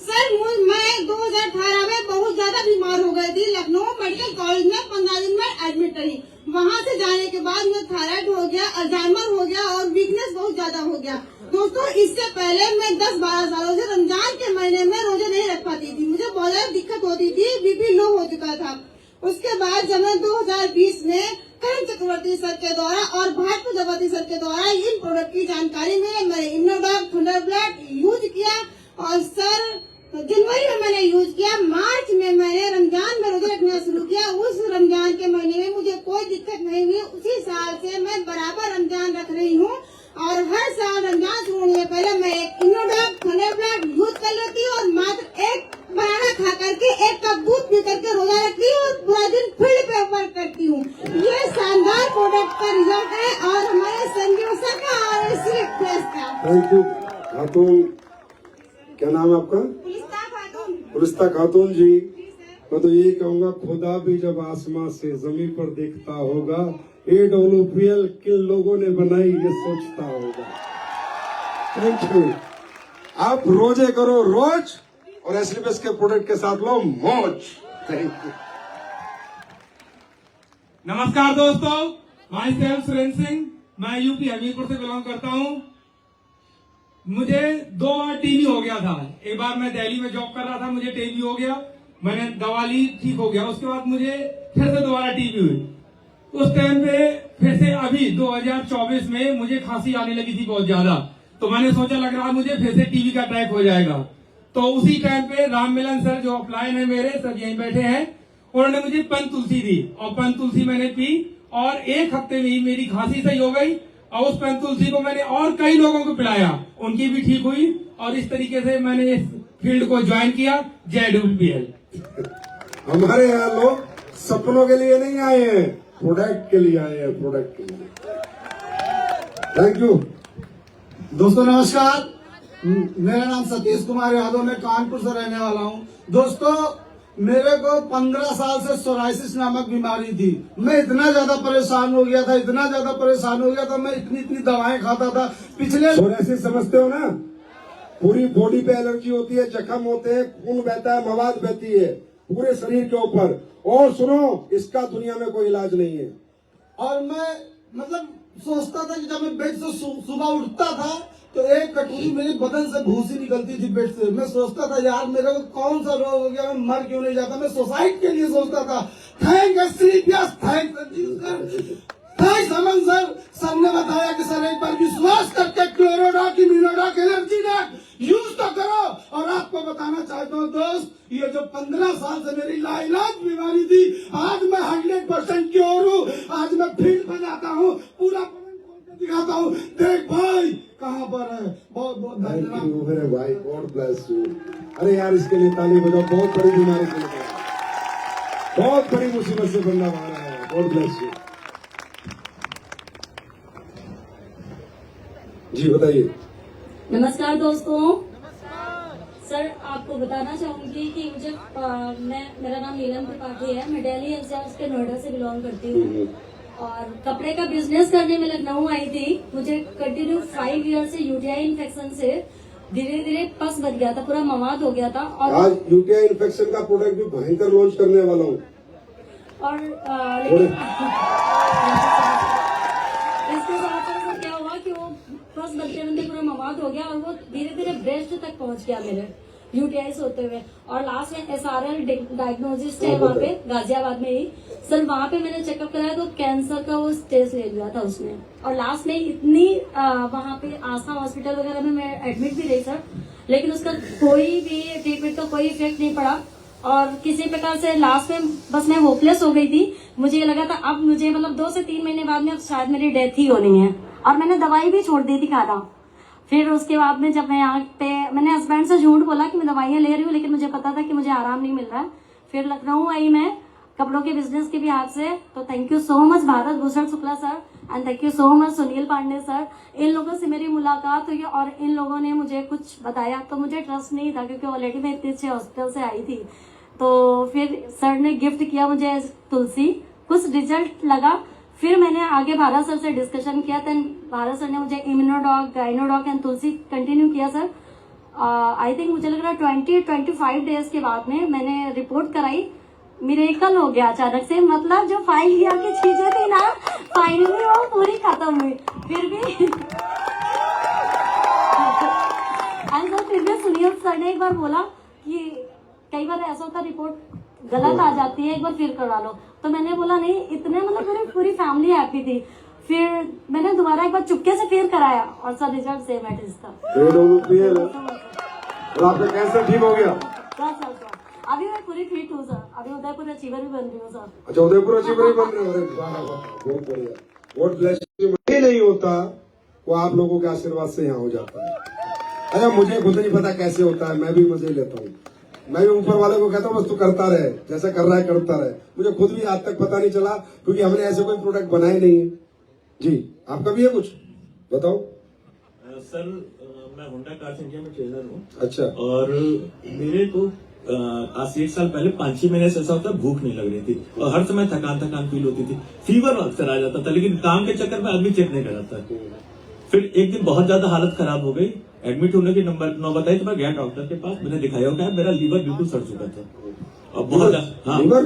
सर मैं 2018 में बहुत ज्यादा बीमार हो गई थी। लखनऊ मेडिकल कॉलेज में 15 दिन में एडमिट रही। वहाँ से जाने के बाद मुझे थायराइड हो गया, अल्जाइमर हो गया और वीकनेस बहुत ज्यादा हो गया। दोस्तों इससे पहले मैं 10-12 सालों से रमजान के महीने में रोजे नहीं रख पाती थी। मुझे बहुत ज्यादा दिक्कत होती थी, BP लो हो चुका था। उसके बाद जब मैं 2020 में करण चक्रवर्ती सर के द्वारा और भाट प्रजापति सर के द्वारा इन प्रोडक्ट की जानकारी में मैंने इम्यूनोडॉग थंडरबर्ड यूज किया, और सर जनवरी में मैंने यूज किया। मार्च में मैंने रमजान में रोजे रखना शुरू किया। उस रमजान के महीने में मुझे कोई दिक्कत नहीं हुई। उसी साल से मैं बराबर रमजान रख रही हूँ, और हर साल रमजान शुरू होने पहले मैं एक इम्यूनोडॉग थंडरबर्ड यूज कर लेती हूँ, और मात्र एक बनाना खा करके 1 कप दूध पी करके रोजा रखती हूँ, और पूरा दिन फील्ड पे वर्क करती हूँ। ये शानदार प्रोडक्ट का रिजल्ट है, और हमारे संजीव सर का और का। थैंक यू खातून। क्या नाम है आपका? गुलिस्ता खातून जी। मैं तो यही कहूँगा, खुदा भी जब आसमां से जमीन पर देखता होगा, AWPL किन लोगों ने बनाई ये सोचता होगा। Thank you. आप रोजे करो रोज, और एस्लीपियस के प्रोडक्ट के साथ लो मौज। Thank you. नमस्कार दोस्तों, माई सेल्फ सुरेंद्र सिंह, मैं यूपी हमीरपुर से बिलोंग करता हूँ। मुझे 2 बार टीबी हो गया था। एक बार मैं दिल्ली में जॉब कर रहा था, मुझे टीबी हो गया, मैंने दवा ली, ठीक हो गया। उसके बाद मुझे फिर से दोबारा टीबी हुई। उस टाइम पे फिर से अभी 2024 में मुझे खांसी आने लगी थी बहुत ज्यादा, तो मैंने सोचा लग रहा मुझे फिर से टीबी का अटैक हो जाएगा। तो उसी टाइम पे राम मिलन सर जो अपलाइन है मेरे सर यहीं बैठे हैं, उन्होंने मुझे पन तुलसी दी और पन तुलसी मैंने पी और 1 हफ्ते में ही मेरी खांसी सही हो गई और उस पन तुलसी को मैंने और कई लोगों को पिलाया, उनकी भी ठीक हुई और इस तरीके से मैंने इस फील्ड को ज्वाइन किया। जय डब्ल्यूपीएल। हमारे यहाँ लोग सपनों के लिए नहीं आए हैं, प्रोडक्ट के लिए आए हैं, प्रोडक्ट के लिए। Thank you. दोस्तों नमस्कार, मेरा नाम सतीश कुमार यादव, मैं कानपुर से रहने वाला हूं। दोस्तों मेरे को 15 साल से सोराइसिस नामक बीमारी थी। मैं इतना ज्यादा परेशान हो गया था, इतना ज्यादा परेशान हो गया था, मैं इतनी दवाएं खाता था। पिछले सोराइसिस समझते हो ना, पूरी बॉडी पे एलर्जी होती है, जख्म होते हैं, खून बहता है, मवाद बहती है पूरे शरीर के ऊपर। और सुनो, इसका दुनिया में कोई इलाज नहीं है। और मैं मतलब सोचता था कि जब मैं बेड से सुबह उठता था तो एक कटोरी मेरे बदन से भूसी निकलती थी बेड से। मैं सोचता था यार मेरे को कौन सा रोग हो गया, मैं मर क्यों नहीं जाता। मैं सुसाइड के लिए सोचता था। थैंक समन सर, सर ने बताया कि सर एक बार विश्वास करके क्लोरोडॉक इम्यूनोडॉक एनर्जी ड्रिंक यूज तो करो। और आपको बताना चाहता हूँ दोस्त, ये जो 15 साल से मेरी लाइलाज बीमारी थी, आज मैं 100% क्योर हूँ। आज मैं फील्ड पे जाता हूँ, पूरा दिखाता हूँ, देख भाई कहाँ पर है। बहुत बहुत धन्यवाद मेरे भाई, गॉड ब्लेस यू। अरे यार इसके लिए ताली बजाओ, बहुत बड़ी बीमारी से निकला, बहुत बड़ी मुसीबत से बंदा बाहर आया। God bless you. जी बताइए। नमस्कार दोस्तों। सर आपको बताना चाहूंगी कि मुझे मेरा नाम नीलम त्रिपाठी है। मैं दिल्ली एनसीआर के नोएडा से बिलोंग करती हूँ और कपड़े का बिजनेस करने में लखनऊ आई थी। मुझे कंटिन्यू 5 ईयर से यूटीआई इन्फेक्शन से धीरे धीरे पस बच गया था, पूरा मवाद हो गया था। और आज यूटीआई इन्फेक्शन का प्रोडक्ट भी भयंकर लॉन्च करने वाला हूँ। और लेकिन इसके साथ क्या हुआ कि वो फर्स्ट बनते पूरा मवाद हो गया और वो धीरे धीरे ब्रेस्ट तक पहुंच गया मेरे यूटीआई होते हुए। और लास्ट में SRL डायग्नोसिस है वहाँ पे गाजियाबाद में ही। सर वहाँ पे मैंने चेकअप कराया तो कैंसर का वो स्टेज ले लिया था उसने। और लास्ट में इतनी वहाँ पे आस्था हॉस्पिटल वगैरह में मैं एडमिट भी रही सर, लेकिन उसका कोई भी ट्रीटमेंट का कोई इफेक्ट नहीं पड़ा। और किसी प्रकार से लास्ट में बस मैं होपलेस हो गई थी। मुझे ये लगा था अब मुझे मतलब 2 से 3 महीने बाद में शायद मेरी डेथ ही होनी है। और मैंने दवाई भी छोड़ दी थी खाना। फिर उसके बाद में जब मैं यहाँ पे मैंने हस्बैंड से झूठ बोला कि मैं दवाइयाँ ले रही हूँ, लेकिन मुझे पता था कि मुझे आराम नहीं मिल रहा है। फिर लखनऊ आई मैं कपड़ों के बिजनेस के भी हाथ से। तो thank you so much Bharat Bhushan Shukla sir and thank you so much Sunil Pandey sir. इन लोगों से मेरी मुलाकात हुई और इन लोगों ने मुझे कुछ बताया तो मुझे ट्रस्ट नहीं था, क्योंकि ऑलरेडी मैं इतने अच्छे हॉस्पिटल से आई थी। तो फिर सर ने गिफ्ट किया मुझे तुलसी, कुछ रिजल्ट लगा। फिर मैंने आगे भारत सर से डिस्कशन किया, देन भारत सर ने मुझे इम्यूनोडॉक, गाइनोडॉक एंड तुलसी कंटिन्यू किया सर। आई थिंक मुझे लग रहा 20-25 डेज के बाद में मैंने रिपोर्ट कराई, मिरेकल हो गया अचानक से। मतलब जो 5 ईयर की चीजें थी ना, फाइनली वो पूरी खत्म हुई। फिर भी सुनील सर ने एक बार बोला कि कई बार ऐसा होता रिपोर्ट गलत आ जाती है, एक बार फिर करा लो। तो मैंने बोला नहीं, इतने मतलब पूरी फैमिली हैप्पी थी। फिर मैंने दोबारा एक बार चुपके से फिर कराया और सर रिजल्ट सेम है इसका। और आपका कैंसर ठीक हो गया? सर अभी मैं पूरी फिट हूँ सर। अभी उदयपुर अचीवर भी बन रही हूँ सर। अच्छा, उदयपुर अचीवर भी बन रहे हो? बहुत बढ़िया, बहुत ब्लेस। ये नहीं होता वो आप लोगों के आशीर्वाद से यहाँ हो जाता है। अच्छा, मुझे खुद नहीं पता कैसे होता है, मैं भी मजे लेता हूँ। मैं भी ऊपर वाले को कहता हूँ बस तू करता रहे, जैसा कर रहा है करता रहे। मुझे खुद भी आज तक पता नहीं चला, क्योंकि हमने ऐसे कोई प्रोडक्ट बनाए नहीं है। जी आपका भी है कुछ बताओ? सर मैं होंडा कार्स इंडिया में ट्रेनर हूँ। अच्छा। और मेरे को आज से 1 साल पहले 5-6 महीने से ऐसा होता भूख नहीं लग रही थी और हर समय थकान फील होती थी, फीवर अक्सर आ जाता था, लेकिन काम के चक्कर में आदमी चेक नहीं कराता। फिर एक दिन बहुत ज्यादा हालत खराब हो गई, एडमिट होने की नौबत आई तो मैं गया डॉक्टर के पास। मैंने दिखाया होगा मेरा लीवर बिल्कुल सड़ चुका था और बहुत हाँ लीवर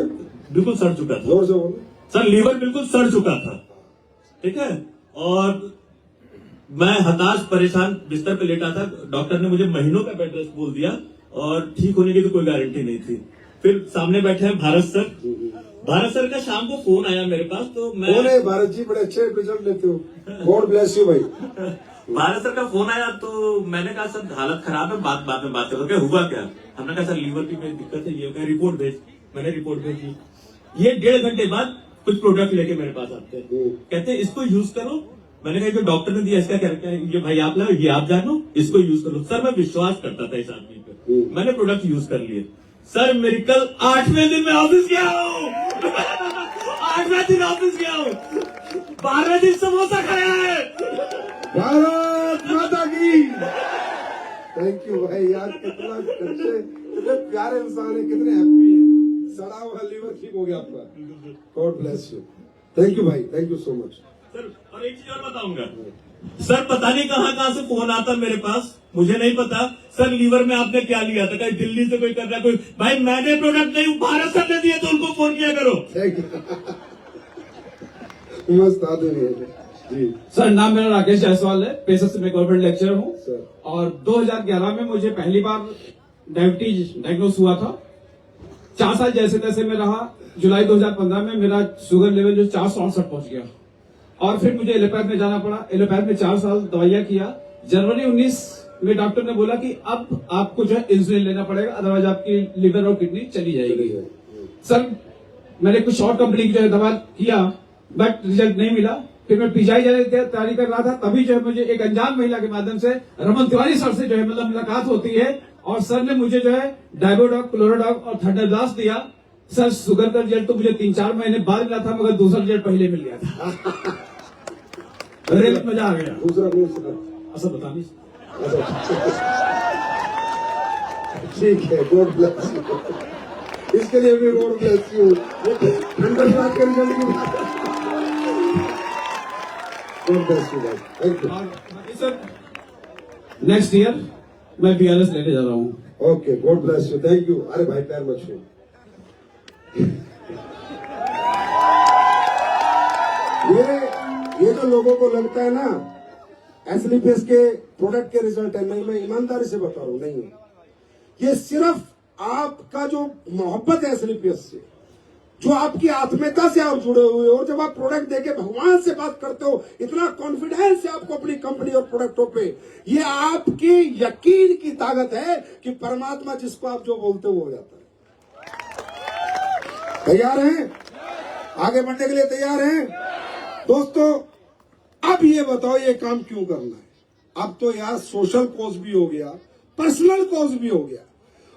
बिल्कुल सड़ चुका था। जोर से बोलो सर, लीवर बिल्कुल सड़ चुका था, ठीक है। और मैं हताश परेशान बिस्तर पे लेटा था। डॉक्टर ने मुझे महीनों का बेड रेस्ट बोल दिया और ठीक होने की तो कोई गारंटी नहीं थी। फिर सामने बैठे हैं भारत सर। भारत सर का शाम को फोन आया मेरे पास, तो मैं कौन है भारत जी? बड़े अच्छे रिजल्ट लेते हो, गॉड ब्लेस यू भाई। भारत सर का फोन आया तो मैंने कहा सर हालत खराब है, बाद में बात करो। क्या हुआ क्या? हमने कहा सर लीवर की कोई दिक्कत है, ये रिपोर्ट भेज। मैंने रिपोर्ट भेजी। ये 1.5 घंटे बाद कुछ प्रोडक्ट लेके मेरे पास आते हैं, कहते हैं इसको यूज करो। मैंने कहा जो डॉक्टर ने दिया इसका क्या है? ये भाई आप लाओ, ये आप जानो, इसको यूज करो। सर मैं विश्वास करता था इस आदमी पे, मैंने प्रोडक्ट यूज कर लिए। सर मेरी कल 8वें दिन में ऑफिस गया हूँ। 8वें दिन ऑफिस गया हूँ, 12वें दिन समोसा खाया है। भारत माता की। थैंक यू भाई यार, कितना अच्छे, कितने प्यारे इंसान है, कितने हैप्पी है। सड़ा हुआ लीवर ठीक हो गया आपका, God bless you. Thank you भाई, thank you so much. Sir और एक चीज और बताऊंगा सर, पता नहीं कहाँ से फोन आता मेरे पास, मुझे नहीं पता। सर लीवर में आपने क्या लिया था? कहीं दिल्ली से कोई कर रहा है कोई? भाई मैंने प्रोडक्ट नहीं, भारत सर ने दिए, तो उनको फोन किया करो। Thank you. मस्त आदमी है जी। सर नाम मेरा राकेश जायसवाल है, पेशे से मैं गवर्नमेंट लेक्चरर हूँ। सर और 2011 में मुझे पहली बार डायबिटीज डायग्नोस हुआ था। 4 साल जैसे तैसे में रहा। जुलाई 2015 में मेरा शुगर लेवल जो 468 पहुंच गया, और फिर मुझे एलोपैथ में जाना पड़ा। एलोपैथ में 4 साल दवाइयां किया। जनवरी 19 में डॉक्टर ने बोला कि अब आपको जो है इंसुलिन लेना पड़ेगा, अदरवाइज आपकी लिवर और किडनी चली जाएगी। सर मैंने कुछ और कंपनी की जो है दवा किया, बट रिजल्ट नहीं मिला। फिर मैं पीजीआई जाने की तैयारी कर रहा था, तभी जो है मुझे एक अनजान महिला के माध्यम से रमन तिवारी सर से जो है मतलब मुलाकात होती है, और सर ने मुझे जो है डाइबोडॉक, क्लोरोडॉक और थंडरब्लास्ट दिया। सर शुगर का रिजल्ट तो मुझे 3-4 महीने बाद मिला था, मगर दूसरा रिजल्ट पहले मिल गया था। अरे मजा आ गया। दूसरा कौन सा? ऐसा बता नहीं। ठीक है, गॉड ब्लेस यू। इसके लिए भी गॉड ब्लेस यू। अंडर बात कर जल्दी। गॉड ब्लेस यू भाई, thank you. Sir next year मैं BLS लेने जा रहा हूँ। Okay, God bless you, thank you. अरे भाई पैर मत छू। ये जो लोगों को लगता है ना एस्लीपेस के प्रोडक्ट के रिजल्ट है, नहीं, मैं ईमानदारी से बता रहा हूं, नहीं है। ये सिर्फ आपका जो मोहब्बत है एस्लीपेस से, जो आपकी आत्मीयता से आप जुड़े हुए हो, और जब आप प्रोडक्ट देके भगवान से बात करते हो, इतना कॉन्फिडेंस है आपको अपनी कंपनी और प्रोडक्टों पे, ये आपकी यकीन की ताकत है कि परमात्मा जिसको आप जो बोलते हो वो हो जाता है। तैयार हैं? आगे बढ़ने के लिए तैयार हैं दोस्तों? अब ये बताओ ये काम क्यों करना है? अब तो यार सोशल कॉज भी हो गया, पर्सनल कॉज भी हो गया।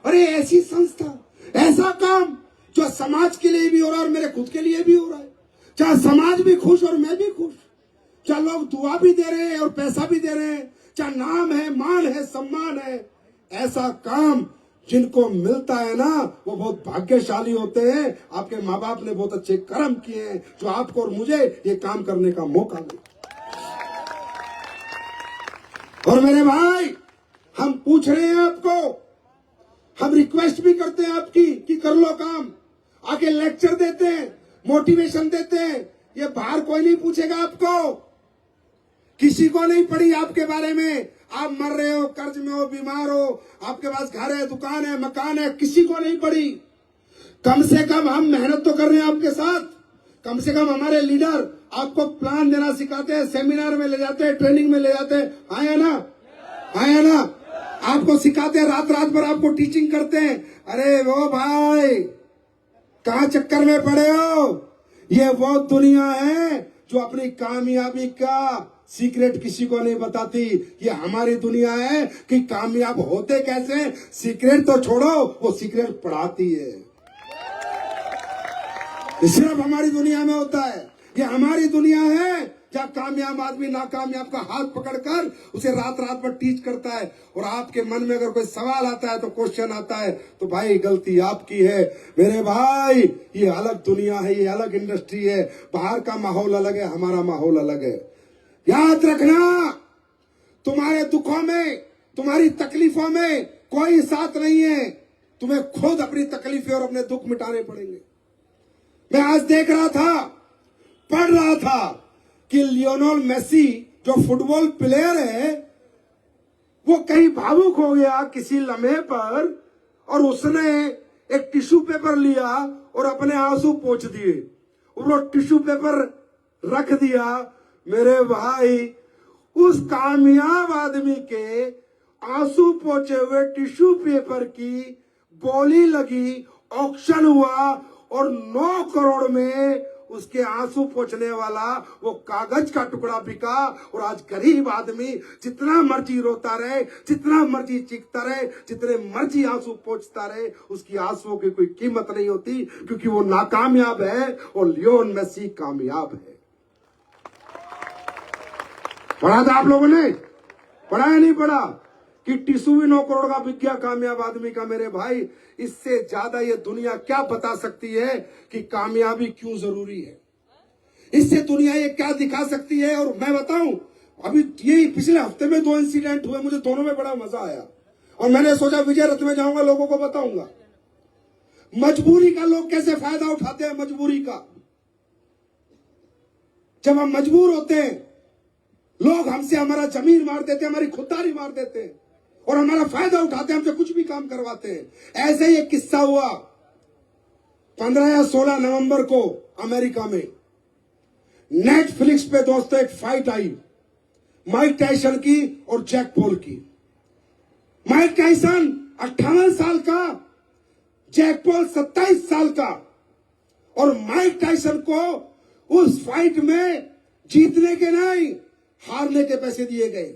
अरे ऐसी संस्था, ऐसा काम जो समाज के लिए भी हो रहा है और मेरे खुद के लिए भी हो रहा है, चाहे समाज भी खुश और मैं भी खुश, चाहे लोग दुआ भी दे रहे हैं और पैसा भी दे रहे हैं, चाहे नाम है, मान है, सम्मान है, ऐसा काम जिनको मिलता है ना वो बहुत भाग्यशाली होते हैं। आपके माँ बाप ने बहुत अच्छे कर्म किए हैं जो आपको और मुझे ये काम करने का मौका मिला। और मेरे भाई, हम पूछ रहे हैं आपको, हम रिक्वेस्ट भी करते हैं आपकी कि कर लो काम, आके लेक्चर देते हैं, मोटिवेशन देते हैं। ये बाहर कोई नहीं पूछेगा आपको, किसी को नहीं पड़ी आपके बारे में। आप मर रहे हो, कर्ज में हो, बीमार हो, आपके पास घर है, दुकान है, मकान है, किसी को नहीं पड़ी। कम से कम हम मेहनत तो कर रहे हैं आपके साथ। कम से कम हमारे लीडर आपको प्लान देना सिखाते हैं, सेमिनार में ले जाते हैं, ट्रेनिंग में ले जाते हैं, आया ना, आया ना, आपको सिखाते हैं, रात रात भर आपको टीचिंग करते हैं। अरे वो भाई, कहाँ चक्कर में पड़े हो? ये वो दुनिया है जो अपनी कामयाबी का सीक्रेट किसी को नहीं बताती। ये हमारी दुनिया है कि कामयाब होते कैसे, सीक्रेट तो छोड़ो, वो सीक्रेट पढ़ाती है। ये सिर्फ हमारी दुनिया में होता है। ये हमारी दुनिया है जहाँ कामयाब आदमी नाकामयाब का हाथ पकड़कर उसे रात रात भर टीच करता है। और आपके मन में अगर कोई सवाल आता है, तो क्वेश्चन आता है, तो भाई गलती आपकी है। मेरे भाई, ये अलग दुनिया है, ये अलग इंडस्ट्री है। बाहर का माहौल अलग है, हमारा माहौल अलग है। याद रखना, तुम्हारे दुखों में, तुम्हारी तकलीफों में कोई साथ नहीं है। तुम्हें खुद अपनी तकलीफें और अपने दुख मिटाने पड़ेंगे। मैं आज देख रहा था, पढ़ रहा था कि लियोनेल मेसी जो फुटबॉल प्लेयर है, वो कहीं भावुक हो गया किसी लम्हे पर, और उसने एक टिश्यू पेपर लिया और अपने आंसू पोंछ दिए, वो टिश्यू पेपर रख दिया। मेरे भाई, उस कामयाब आदमी के आंसू पोंछे हुए टिश्यू पेपर की बोली लगी, ऑक्शन हुआ और 9 करोड़ में उसके आंसू पोंछने वाला वो कागज का टुकड़ा बिका। और आज गरीब आदमी जितना मर्जी रोता रहे, जितना मर्जी चीखता रहे, जितने मर्जी आंसू पोंछता रहे, उसकी आंसुओं की कोई कीमत नहीं होती, क्योंकि वो नाकामयाब है और लियोन मेसी कामयाब है। पढ़ा था आप लोगों ने? पढ़ा या नहीं पढ़ा कि टिश्यू भी 9 करोड़ का बिक गया कामयाब आदमी का? मेरे भाई, इससे ज्यादा ये दुनिया क्या बता सकती है कि कामयाबी क्यों जरूरी है? इससे दुनिया ये क्या दिखा सकती है? और मैं बताऊं, अभी यही पिछले हफ्ते में 2 इंसिडेंट हुए, मुझे दोनों में बड़ा मजा आया और मैंने सोचा विजय रथ में जाऊंगा, लोगों को बताऊंगा मजबूरी का लोग कैसे फायदा उठाते हैं। मजबूरी का, जब हम मजबूर होते हैं, लोग हमसे हमारा जमीन मार देते हैं, हमारी खुददारी मार देते हैं और हमारा फायदा उठाते हैं, हमसे कुछ भी काम करवाते हैं। ऐसे ही एक किस्सा हुआ 15 या 16 नवंबर को अमेरिका में। नेटफ्लिक्स पे दोस्तों एक फाइट आई, माइक टाइसन की और जैक पॉल की। माइक टाइसन 58 साल का, जैक पॉल 27 साल का। और माइक टाइसन को उस फाइट में जीतने के नहीं, हारने के पैसे दिए गए।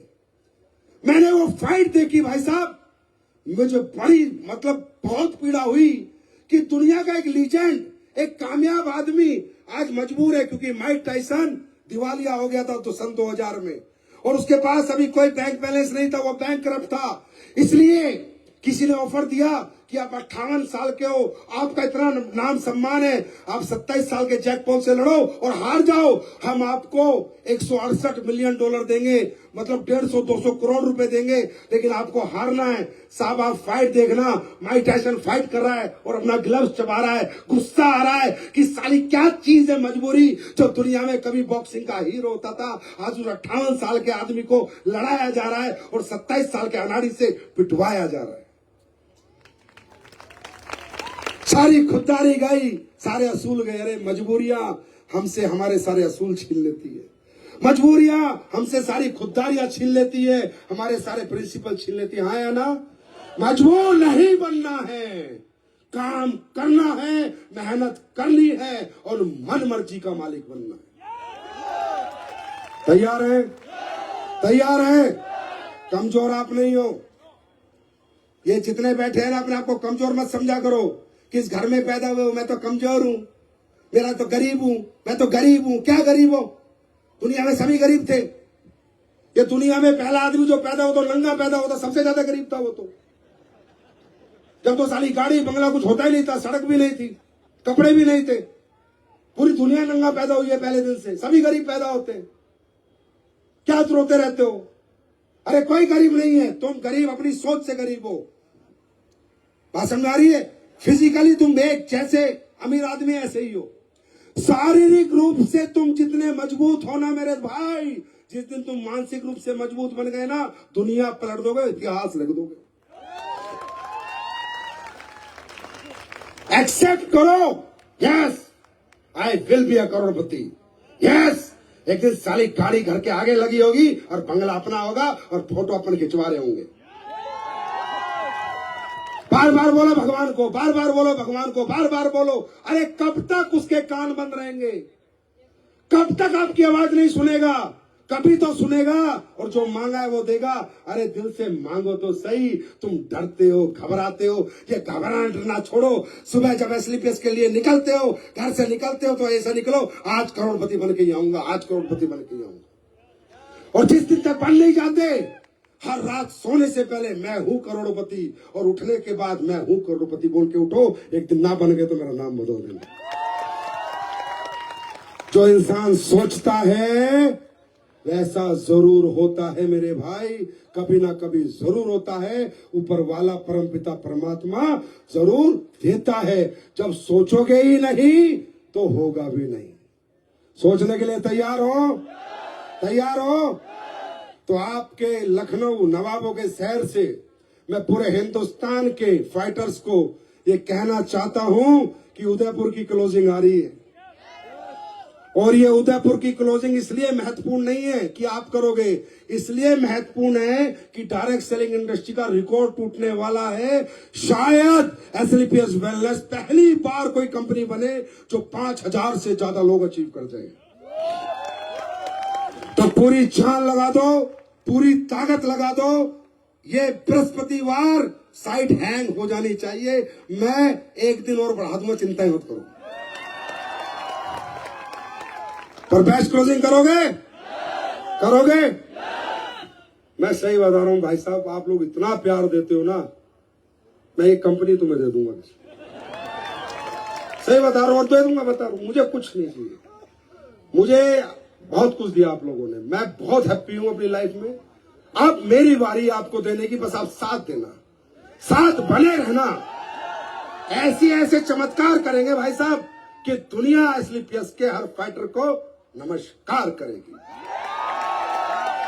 मैंने वो फाइट देखी भाई साहब, मुझे बड़ी बहुत पीड़ा हुई कि दुनिया का एक लीजेंड, एक कामयाब आदमी आज मजबूर है, क्योंकि माइक टाइसन दिवालिया हो गया था तो सन 2000 में, और उसके पास अभी कोई बैंक बैलेंस नहीं था, वो बैंक करप्ट था। इसलिए किसी ने ऑफर दिया कि आप 58 साल के हो, आपका इतना नाम सम्मान है, आप 27 साल के जैक पॉल से लड़ो और हार जाओ, हम आपको $168 मिलियन देंगे, मतलब 150-200 करोड़ रुपए देंगे, लेकिन आपको हारना है। साहब आप फाइट देखना, माइक टाइसन फाइट कर रहा है और अपना ग्लव्स चबा रहा है, गुस्सा आ रहा है कि साली क्या चीज है मजबूरी। जो दुनिया में कभी बॉक्सिंग का हीरो होता था, आज उस 58 साल के आदमी को लड़ाया जा रहा है और 27 साल के अनाड़ी से पिटवाया जा रहा है। सारी खुददारी गई, सारे असूल गए। अरे मजबूरियां हमसे हमारे सारे असूल छीन लेती है, मजबूरियां हमसे सारी खुददारियां छीन लेती है, हमारे सारे प्रिंसिपल छीन लेती है। हाँ या ना? मजबूर नहीं बनना है, काम करना है, मेहनत करनी है और मन मर्जी का मालिक बनना है। तैयार है? तैयार है? कमजोर आप नहीं हो। ये जितने बैठे हैं ना, अपने आप को कमजोर मत समझा करो। किस घर में पैदा हुए हो, मैं तो कमजोर हूं, मेरा तो गरीब हूं, मैं तो गरीब हूं। क्या गरीब हो? दुनिया में सभी गरीब थे। ये दुनिया में पहला आदमी जो पैदा हो तो नंगा पैदा होता, सबसे ज्यादा गरीब था वो तो। जब तो साली गाड़ी बंगला कुछ होता ही नहीं था, सड़क भी नहीं थी, कपड़े भी नहीं थे, पूरी दुनिया नंगा पैदा हुई है पहले दिन से। सभी गरीब पैदा होते हैं, क्या रोते रहते हो? अरे कोई गरीब नहीं है, तुम गरीब अपनी सोच से गरीब हो। बात समझ आ रही है? फिजिकली तुम एक जैसे अमीर आदमी ऐसे ही हो, शारीरिक रूप से तुम जितने मजबूत हो ना मेरे भाई, जिस दिन तुम मानसिक रूप से मजबूत बन गए ना, दुनिया पलट दोगे, इतिहास लिख दोगे। एक्सेप्ट करो, yes I will be a Crorepati. Yes, एक दिन साली गाड़ी घर के आगे लगी होगी और बंगला अपना होगा और फोटो अपन खिंचवा रहे होंगे। बार बार बोलो भगवान को, बार बार बोलो भगवान को, बार बार बोलो। अरे कब तक उसके कान बंद रहेंगे? कब तक आपकी आवाज नहीं सुनेगा? कभी तो सुनेगा और जो मांगा है वो देगा। अरे दिल से मांगो तो सही। तुम डरते हो, घबराते हो, ये घबराना डरना छोड़ो। सुबह जब एसलीपीएस के लिए निकलते हो, घर से निकलते हो तो ऐसा निकलो, आज करोड़पति बन के ही आऊंगा, आज करोड़पति बन के ही आऊंगा। और जिस दिन तक बन नहीं जाते, हर रात सोने से पहले मैं हूं करोड़पति और उठने के बाद मैं हूं करोड़पति बोल के उठो। एक दिन ना बन गए तो मेरा नाम बदल देना। जो इंसान सोचता है वैसा जरूर होता है मेरे भाई, कभी ना कभी जरूर होता है। ऊपर वाला परमपिता परमात्मा जरूर देता है। जब सोचोगे ही नहीं तो होगा भी नहीं। सोचने के लिए तैयार हो? तैयार हो? तो आपके लखनऊ नवाबों के शहर से मैं पूरे हिंदुस्तान के फाइटर्स को ये कहना चाहता हूं कि उदयपुर की क्लोजिंग आ रही है, और ये उदयपुर की क्लोजिंग इसलिए महत्वपूर्ण नहीं है कि आप करोगे, इसलिए महत्वपूर्ण है कि डायरेक्ट सेलिंग इंडस्ट्री का रिकॉर्ड टूटने वाला है। शायद एसएलपीएस वेलनेस पहली बार कोई कंपनी बने जो 5000 से ज्यादा लोग अचीव कर जाए। तो पूरी जान लगा दो, पूरी ताकत लगा दो। ये बृहस्पतिवार साइट हैंग हो जानी चाहिए। मैं एक दिन और बढ़ा दूंगा, चिंता ही मत करो। पर बैच क्लोजिंग करोगे? करोगे? मैं सही बता रहा हूं भाई साहब, आप लोग इतना प्यार देते हो ना, मैं एक कंपनी तुम्हें दे दूंगा। सही बता रहा हूं, और दे दूंगा, बता रहा हूं। मुझे कुछ नहीं चाहिए, मुझे बहुत कुछ दिया आप लोगों ने। मैं बहुत हैप्पी हूं अपनी लाइफ में। अब मेरी बारी आपको देने की, बस आप साथ देना, साथ बने रहना। ऐसे चमत्कार करेंगे भाई साहब कि दुनिया एसएलपीएस के हर फाइटर को नमस्कार करेगी।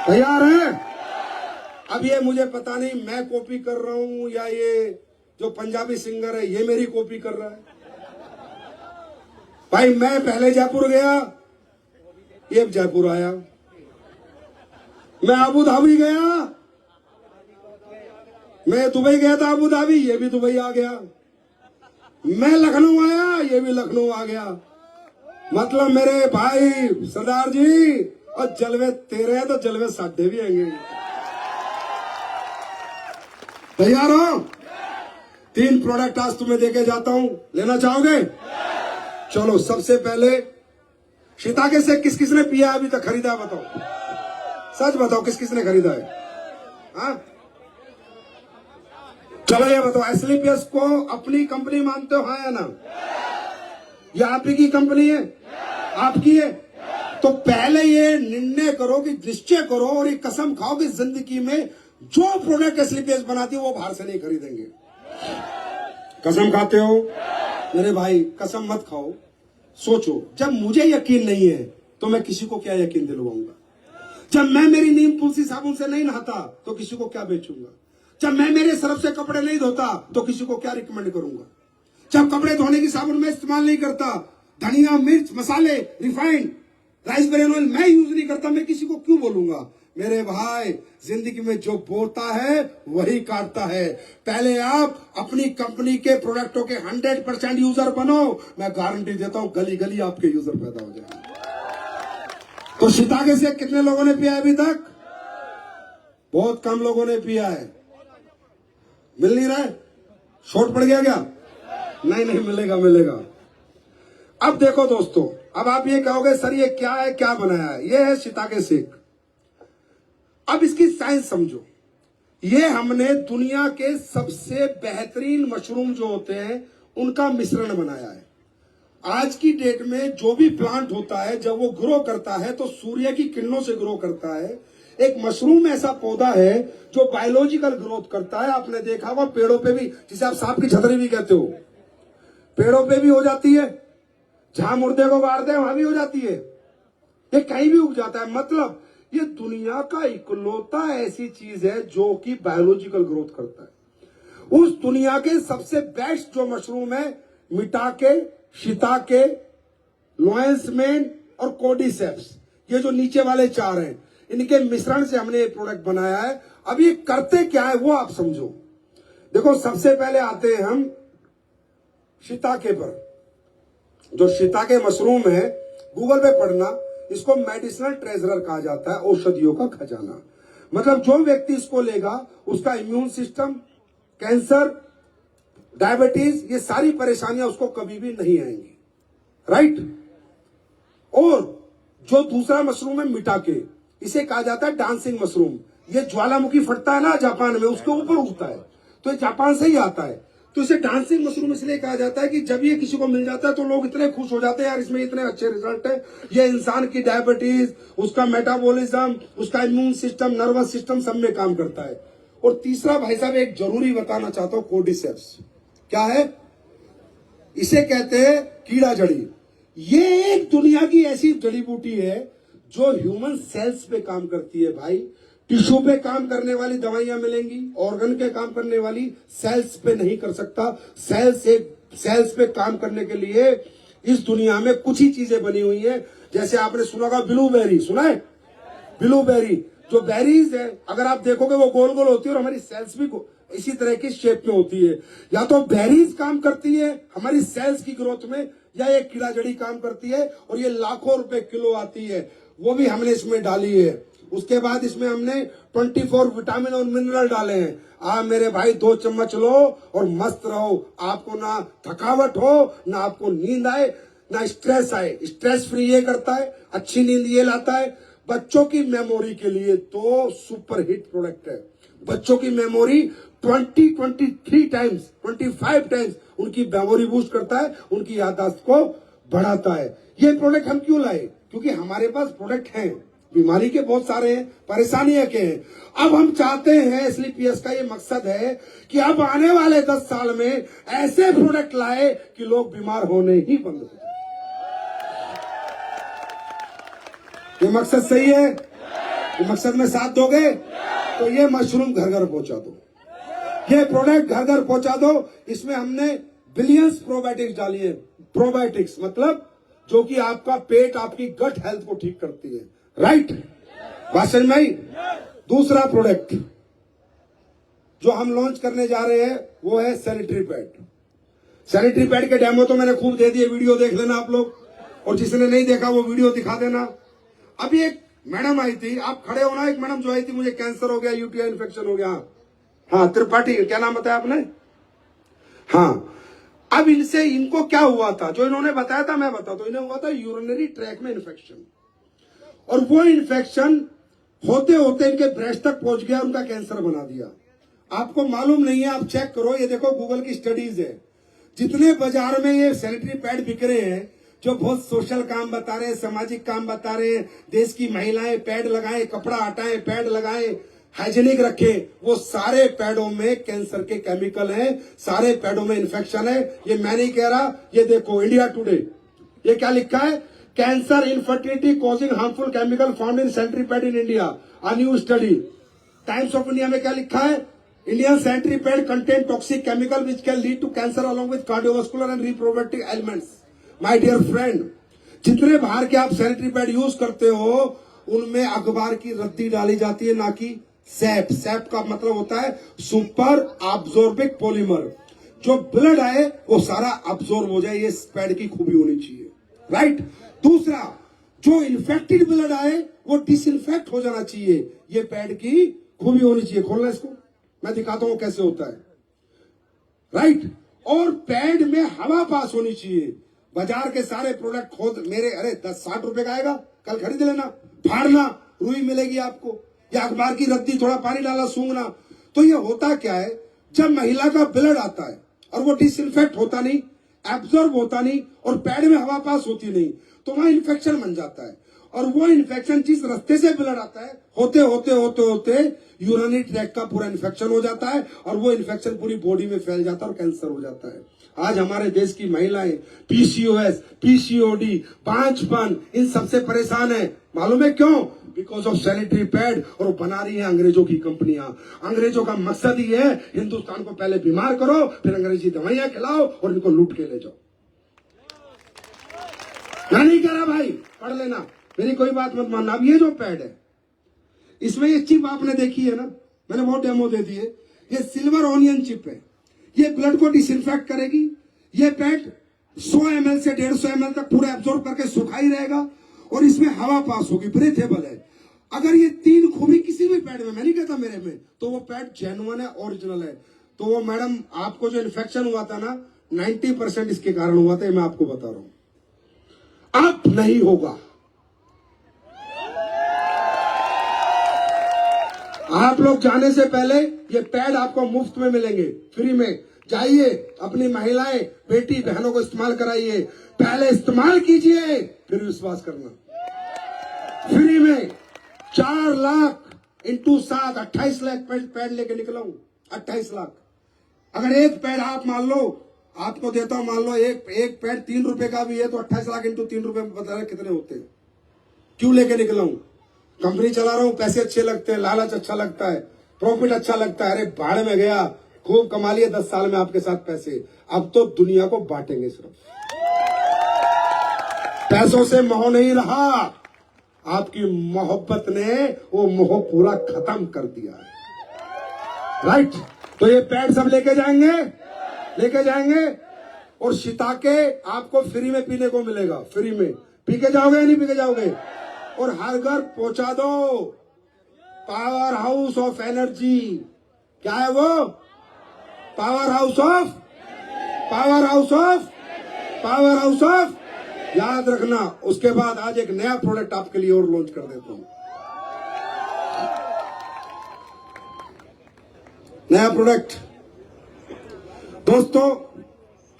तैयार है? अब ये मुझे पता नहीं मैं कॉपी कर रहा हूं या ये जो पंजाबी सिंगर है ये मेरी कॉपी कर रहा है। भाई मैं पहले जयपुर गया, ये जयपुर आया। मैं अबू धाबी गया, मैं दुबई गया था अबू धाबी, ये भी दुबई आ गया। मैं लखनऊ आया, ये भी लखनऊ आ गया। मतलब मेरे भाई सरदार जी, और जलवे तेरे हैं तो जलवे साढ़े भी आएंगे। तैयार हो? 3 प्रोडक्ट आज तुम्हें देके जाता हूं, लेना चाहोगे? चलो, सबसे पहले शिताके से किस किसने पिया अभी तक, खरीदा बताओ, सच बताओ किस किसने खरीदा है? हाँ चलो ये बताओ, एसएलपीएस को अपनी कंपनी मानते हो, हाँ या ना? ये आप ही की कंपनी है, आपकी है। तो पहले ये निर्णय करो, कि निश्चय करो और ये कसम खाओ कि जिंदगी में जो प्रोडक्ट एसएलपीएस बनाती है वो बाहर से नहीं खरीदेंगे। कसम खाते हो? मेरे भाई कसम मत खाओ, सोचो। जब मुझे यकीन नहीं है तो मैं किसी को क्या यकीन दिलवाऊंगा? जब मैं मेरी नीम तुलसी साबुन से नहीं नहाता तो किसी को क्या बेचूंगा? जब मैं मेरे सर्फ से कपड़े नहीं धोता तो किसी को क्या रिकमेंड करूंगा? जब कपड़े धोने की साबुन में इस्तेमाल नहीं करता, धनिया, मिर्च, मसाले, रिफाइंड, राइस ब्रेन ऑयल मैं यूज नहीं करता, मैं किसी को क्यों बोलूंगा? मेरे भाई, जिंदगी में जो बोता है वही काटता है। पहले आप अपनी कंपनी के प्रोडक्टों के 100% यूजर बनो, मैं गारंटी देता हूं गली गली आपके यूजर पैदा हो जाएंगे। तो शिताके से कितने लोगों ने पिया है अभी तक? बहुत कम लोगों ने पिया है। मिल नहीं रहा है? शॉर्ट पड़ गया क्या? नहीं मिलेगा, मिलेगा। अब देखो दोस्तों, अब आप ये कहोगे सर ये क्या है, क्या बनाया है? ये है शिताके शेक। अब इसकी साइंस समझो। ये हमने दुनिया के सबसे बेहतरीन मशरूम जो होते हैं उनका मिश्रण बनाया है। आज की डेट में जो भी प्लांट होता है, जब वो ग्रो करता है तो सूर्य की किरणों से ग्रो करता है। एक मशरूम ऐसा पौधा है जो बायोलॉजिकल ग्रोथ करता है। आपने देखा होगा पेड़ों पे भी, जिसे आप सांप की छतरी भी कहते हो, पेड़ों पे भी हो जाती है। जहां मुर्दे को गाड़ते हैं वहां भी हो जाती है। ये कहीं भी उग जाता है। मतलब ये दुनिया का इकलौता ऐसी चीज है जो कि बायोलॉजिकल ग्रोथ करता है। उस दुनिया के सबसे बेस्ट जो मशरूम है, मिटाके, शिताके, लोएंसमेन और कोडिसेप्स, ये जो नीचे वाले 4 हैं, इनके मिश्रण से हमने ये प्रोडक्ट बनाया है। अब ये करते क्या है वो आप समझो। देखो, सबसे पहले आते हैं हम शिताके पर। जो शिताके मशरूम है, गूगल पे पढ़ना, इसको मेडिसिनल ट्रेजरर कहा जाता है, औषधियों का खजाना। मतलब जो व्यक्ति इसको लेगा उसका इम्यून सिस्टम, कैंसर, डायबिटीज, ये सारी परेशानियां उसको कभी भी नहीं आएंगी। राइट? और जो दूसरा मशरूम है मिटाके, इसे कहा जाता है डांसिंग मशरूम। ये ज्वालामुखी फटता है ना जापान में, उसके ऊपर उगता है, तो ये जापान से ही आता है। तो इसे डांसिंग मशरूम इसलिए कहा जाता है कि जब ये किसी को मिल जाता है तो लोग इतने खुश हो जाते हैं, यार इसमें इतने अच्छे रिजल्ट है। ये इंसान की डायबिटीज, उसका मेटाबॉलिज्म, उसका इम्यून सिस्टम, नर्वस सिस्टम सब में काम करता है। और तीसरा भाई साहब एक जरूरी बताना चाहता हूं, कोर्डिसेप्स क्या है? इसे कहते हैं कीड़ा जड़ी। ये एक दुनिया की ऐसी जड़ी बूटी है जो ह्यूमन सेल्स पे काम करती है भाई। टिश्यू पे काम करने वाली दवाइयां मिलेंगी, ऑर्गन के काम करने वाली, सेल्स पे नहीं कर सकता। सेल्स पे काम करने के लिए इस दुनिया में कुछ ही चीजें बनी हुई हैं। जैसे आपने सुना होगा ब्लूबेरी, सुना है? ब्लूबेरी जो बेरीज है, अगर आप देखोगे वो गोल गोल होती है और हमारी सेल्स भी इसी तरह की शेप में होती है। या तो बेरीज काम करती है हमारी सेल्स की ग्रोथ में, या एक कीड़ा जड़ी काम करती है, और ये लाखों रुपए किलो आती है, वो भी हमने इसमें डाली है। उसके बाद इसमें हमने 24 विटामिन और मिनरल डाले हैं। आप मेरे भाई 2 चम्मच लो और मस्त रहो। आपको ना थकावट हो, ना आपको नींद आए, ना स्ट्रेस आए। स्ट्रेस फ्री ये करता है, अच्छी नींद ये लाता है। बच्चों की मेमोरी के लिए तो सुपर हिट प्रोडक्ट है। बच्चों की मेमोरी 23 टाइम्स 25 टाइम्स उनकी मेमोरी बूस्ट करता है, उनकी याददाश्त को बढ़ाता है। ये प्रोडक्ट हम क्यों लाए? क्योंकि हमारे पास प्रोडक्ट हैं, बीमारी के बहुत सारे हैं, परेशानियां के हैं। अब हम चाहते हैं, इसलिए पीएस का ये मकसद है कि अब आने वाले 10 साल में ऐसे प्रोडक्ट लाए कि लोग बीमार होने ही बंद हो जाए। ये मकसद सही है? ये मकसद में साथ दोगे तो ये मशरूम घर घर पहुंचा दो, ये प्रोडक्ट घर घर पहुंचा दो। इसमें हमने बिलियंस प्रोबायोटिक्स डाली है। प्रोबायोटिक्स मतलब जो कि आपका पेट, आपकी गट हेल्थ को ठीक करती है। राइट, बात समझ में आई? दूसरा प्रोडक्ट जो हम लॉन्च करने जा रहे हैं वो है सैनिटरी पैड। सैनिटरी पैड के डेमो तो मैंने खूब दे दिए, वीडियो देख लेना आप लोग, और जिसने नहीं देखा वो वीडियो दिखा देना। अभी एक मैडम आई थी, आप खड़े हो ना, एक मैडम जो आई थी, मुझे कैंसर हो गया, यूटीआई इन्फेक्शन हो गया। हाँ, त्रिपाठी, क्या नाम बताया आपने? हाँ, अब इनको क्या हुआ था, जो इन्होंने बताया था मैं बताता हूं। इन्हें हुआ था यूरिनरी ट्रैक में इन्फेक्शन, और वो इन्फेक्शन होते होते इनके ब्रेस्ट तक पहुंच गया, उनका कैंसर बना दिया। आपको मालूम नहीं है, आप चेक करो, ये देखो गूगल की स्टडीज है। जितने बाजार में ये सैनिटरी पैड बिक रहे हैं, जो बहुत सोशल काम बता रहे हैं, सामाजिक काम बता रहे हैं, देश की महिलाएं पैड लगाएं, कपड़ा हटाएं, पैड लगाएं, हाइजीनिक रखें, वो सारे पैडों में कैंसर के केमिकल हैं, सारे पैडों में इन्फेक्शन है। ये मैं नहीं कह रहा, ये देखो इंडिया टुडे, ये क्या लिखा है? Cancer infertility causing harmful chemical found in sanitary pad in India, a new study. Times of India में क्या लिखा है? Indian sanitary pad contain toxic chemical which can lead to cancer along with cardiovascular and reproductive elements. My dear friend, जितने बाहर के आप sanitary pad use करते हो उनमें अखबार की रद्दी डाली जाती है, ना कि सैप। सैप का मतलब होता है सुपर अब्जॉर्बिक पॉलीमर। जो ब्लड आए वो सारा अब्जॉर्ब हो जाए, ये पैड की खूबी होनी चाहिए। राइट। दूसरा, जो इन्फेक्टेड ब्लड आए वो डिसइंफेक्ट हो जाना चाहिए, ये पैड की खूबी होनी चाहिए। खोलना इसको, मैं दिखाता हूं कैसे होता है। राइट। और पैड में हवा पास होनी चाहिए। बाजार के सारे प्रोडक्ट खोद मेरे, अरे 10-60 रुपए का आएगा, कल खरीद लेना, फाड़ना, रुई मिलेगी आपको, या अखबार की रद्दी, थोड़ा पानी डाला, सूंघना। तो ये होता क्या है, जब महिला का ब्लड आता है और वो डिसइंफेक्ट होता नहीं, एब्जॉर्ब होता नहीं, और पैड में हवा पास होती नहीं, तो वहां इन्फेक्शन बन जाता है। और वो इन्फेक्शन जिस रास्ते से ब्लड आता है, होते होते होते होते यूरिनरी ट्रैक्ट का पूरा इन्फेक्शन हो जाता है, और वो इन्फेक्शन पूरी बॉडी में फैल जाता है और कैंसर हो जाता है। आज हमारे देश की महिलाएं पीसीओएस, पीसीओडी, बांझपन, इन सबसे परेशान है। मालूम है क्यों? Because of sanitary pad. और बना रही है अंग्रेजों की कंपनियां। अंग्रेजों का मकसद ही है हिंदुस्तान को पहले बीमार करो, फिर अंग्रेजी दवाइयां खिलाओ और इनको लूट के ले जाओ। मैं नहीं कह रहा भाई, पढ़ लेना, मेरी कोई बात मत मानना। अब ये जो पैड है, इसमें ये चिप आपने देखी है ना, मैंने बहुत डेमो दे दिए। ये सिल्वर ऑनियन चिप है, ये ब्लड को डिसइंफेक्ट करेगी। ये पैड 100 ml से 150 ml तक पूरा एब्जॉर्ब करके सुखा ही रहेगा, और इसमें हवा पास होगी, ब्रीथेबल है। अगर ये 3 खूबी किसी भी पैड में, मैं नहीं कहता मेरे में, तो वो पैड जेन्युइन है, ओरिजिनल है। तो वो मैडम, आपको जो इन्फेक्शन हुआ था ना, 90% इसके कारण हुआ था, ये मैं आपको बता रहा हूं। अब नहीं होगा। आप लोग जाने से पहले ये पैड आपको मुफ्त में मिलेंगे, फ्री में। जाइए, अपनी महिलाएं, बेटी बहनों को इस्तेमाल कराइए। पहले इस्तेमाल कीजिए, फिर विश्वास करना। फ्री में 4 लाख इंटू 7, 28 लाख पैड लेके निकला हूं। 28 लाख। अगर एक पैड आप मान लो, आपको देता हूं, मान लो एक पैड 3 रुपए का भी है, तो 28 लाख इंटू 3 रुपए बता रहे कितने होते हैं। क्यों लेके निकला हूं? कंपनी चला रहा हूँ, पैसे अच्छे लगते हैं, लालच अच्छा लगता है, प्रॉफिट अच्छा लगता है, अरे भाड़ में गया, खूब कमा लिए 10 साल में आपके साथ पैसे, अब तो दुनिया को बांटेंगे। सिर्फ पैसों से मोह नहीं रहा, आपकी मोहब्बत ने वो मोह पूरा खत्म कर दिया है। राइट, तो ये पैड सब लेके जाएंगे और शिताके आपको फ्री में पीने को मिलेगा, फ्री में पी के जाओगे या नहीं पी के जाओगे, और हर घर पहुंचा दो। पावर हाउस ऑफ एनर्जी, क्या है वो? पावर हाउस ऑफ याद रखना। उसके बाद आज एक नया प्रोडक्ट आपके लिए और लॉन्च कर देता हूं, नया प्रोडक्ट। दोस्तों,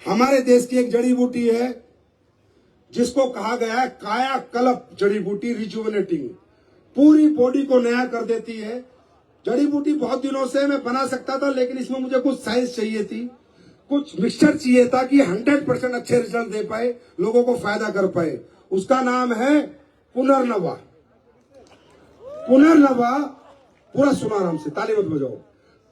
हमारे देश की एक जड़ी बूटी है जिसको कहा गया है कायाकल्प जड़ी बूटी, रिजुवेनेटिंग, पूरी बॉडी को नया कर देती है। जड़ी बूटी बहुत दिनों से मैं बना सकता था, लेकिन इसमें मुझे कुछ साइंस चाहिए थी, कुछ मिक्सचर चाहिए था कि 100% अच्छे रिजल्ट दे पाए, लोगों को फायदा कर पाए। उसका नाम है पुनर्नवा। पुनर्नवा, पूरा सुना आराम से, ताली मत बजाओ।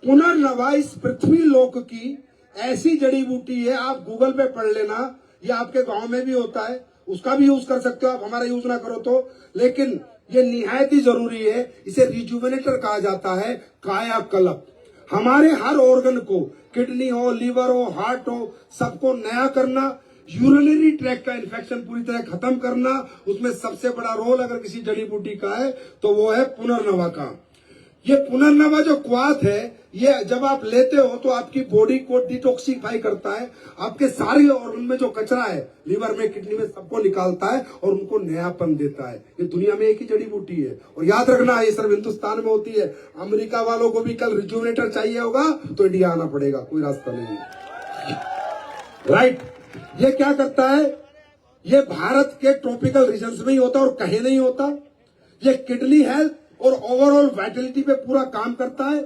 पुनर्नवा इस पृथ्वी लोक की ऐसी जड़ी बूटी है, आप गूगल पे पढ़ लेना, ये आपके गांव में भी होता है, उसका भी यूज कर सकते हो आप, हमारा यूज ना करो तो, लेकिन ये निहायत ही जरूरी है। इसे रिजुवेनेटर कहा जाता है, कायाकल्प। हमारे हर ऑर्गन को, किडनी हो, लीवर हो, हार्ट हो, सबको नया करना, यूरिनरी ट्रैक का इन्फेक्शन पूरी तरह खत्म करना, उसमें सबसे बड़ा रोल अगर किसी जड़ी बूटी का है तो वो है पुनर्नवा का। ये पुनर्नवा जो क्वाथ है, ये जब आप लेते हो तो आपकी बॉडी को डिटॉक्सिफाई करता है, आपके सारे ऑर्गन में जो कचरा है, लीवर में, किडनी में, सबको निकालता है और उनको नयापन देता है। ये दुनिया में एक ही जड़ी बूटी है, और याद रखना ये सिर्फ हिंदुस्तान में होती है। अमेरिका वालों को भी कल रिजुवेनेटर चाहिए होगा तो इंडिया आना पड़ेगा, कोई रास्ता नहीं है। राइट, ये क्या करता है? ये भारत के ट्रॉपिकल रीजन्स में ही होता है और कहीं नहीं होता। ये किडनी हेल्थ और ओवरऑल वाइटलिटी पे पूरा काम करता है,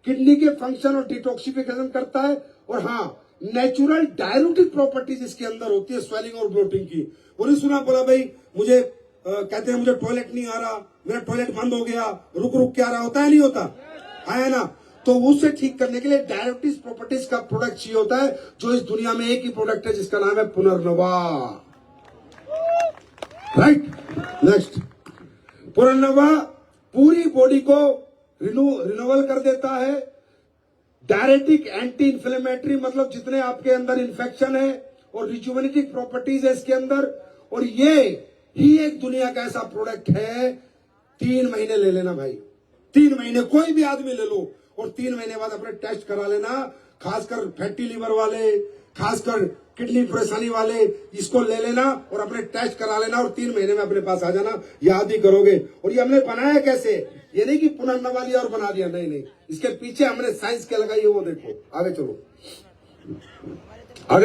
किडनी के फंक्शन और डिटॉक्सिफिकेशन करता है, और हाँ, नेचुरल डायलूटिक प्रॉपर्टीज इसके अंदर होती है, स्वेलिंग और ब्लोटिंग की। वो नहीं सुना, बोला भाई मुझे कहते हैं मुझे टॉयलेट नहीं आ रहा, मेरा टॉयलेट बंद हो गया, रुक के आ रहा, होता है नहीं होता है ना? तो उसे ठीक करने के लिए डायलूटिक प्रॉपर्टीज का प्रोडक्ट चाहिए होता है, जो इस दुनिया में एक ही प्रोडक्ट है जिसका नाम है पुनर्नवा। राइट, नेक्स्ट, पुनर्नवा पूरी बॉडी को रिन्यूअल कर देता है। डायरेटिक एंटी इंफ्लेमेटरी, मतलब जितने आपके अंदर इन्फेक्शन है, और रिजुवेनेटिव प्रॉपर्टीज है इसके अंदर। और ये ही एक दुनिया का ऐसा प्रोडक्ट है, 3 महीने ले लेना भाई, 3 महीने, कोई भी आदमी ले लो, और 3 महीने बाद अपने टेस्ट करा लेना। खासकर फैटी लिवर वाले, खासकर किडनी परेशानी वाले, इसको ले लेना और अपने टेस्ट करा लेना, और 3 महीने में अपने पास आ जाना, याद ही करोगे। और ये हमने बनाया कैसे? ये नहीं कि पुनर्नवा लिया और बना दिया, नहीं, इसके पीछे हमने साइंस क्या लगाई है वो देखो। आगे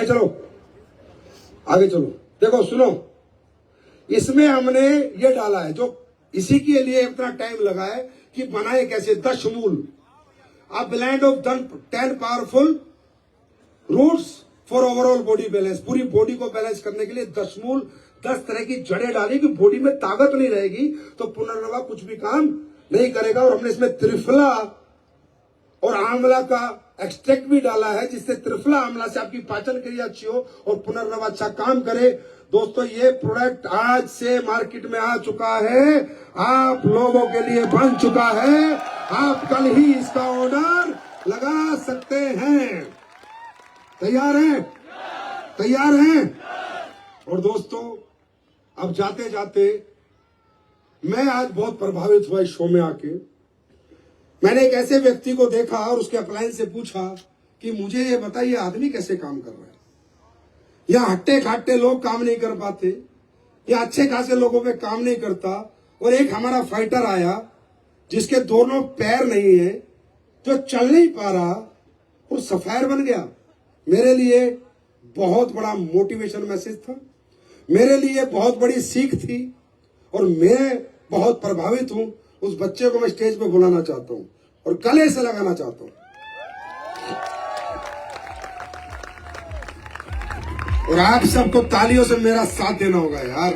चलो, देखो, सुनो, इसमें हमने ये डाला है, जो इसी के लिए इतना टाइम लगा है कि बनाए कैसे। दशमूल, a blend of 10 powerful roots for overall body balance। पूरी बॉडी को बैलेंस करने के लिए 10 तरह की जड़ें डाली कि बॉडी में ताकत नहीं रहेगी तो पुनर्नवा कुछ भी काम नहीं करेगा। और हमने इसमें त्रिफला और आंवला का एक्सट्रैक्ट भी डाला है, जिससे त्रिफला आंवला से आपकी पाचन क्रिया अच्छी हो और पुनर्नवा अच्छा काम करे। दोस्तों, ये प्रोडक्ट आज से मार्केट में आ चुका है, आप लोगों के लिए बन चुका है, आप कल ही इसका ऑर्डर लगा सकते हैं। तैयार हैं? और दोस्तों, अब जाते जाते मैं आज बहुत प्रभावित हुआ इस शो में आके। मैंने एक ऐसे व्यक्ति को देखा और उसके अप्लायंस से पूछा कि मुझे ये बताइए, आदमी कैसे काम कर रहा है? यहाँ हट्टे खाट्टे लोग काम नहीं कर पाते, या अच्छे खासे लोगों पे काम नहीं करता। और एक हमारा फाइटर आया जिसके दोनों पैर नहीं है, जो चल नहीं पा रहा, और सफायर बन गया। मेरे लिए बहुत बड़ा मोटिवेशन मैसेज था, मेरे लिए बहुत बड़ी सीख थी, और मैं बहुत प्रभावित हूं। उस बच्चे को मैं स्टेज पे बुलाना चाहता हूं और गले से लगाना चाहता हूं, और आप सबको तालियों से मेरा साथ देना होगा यार।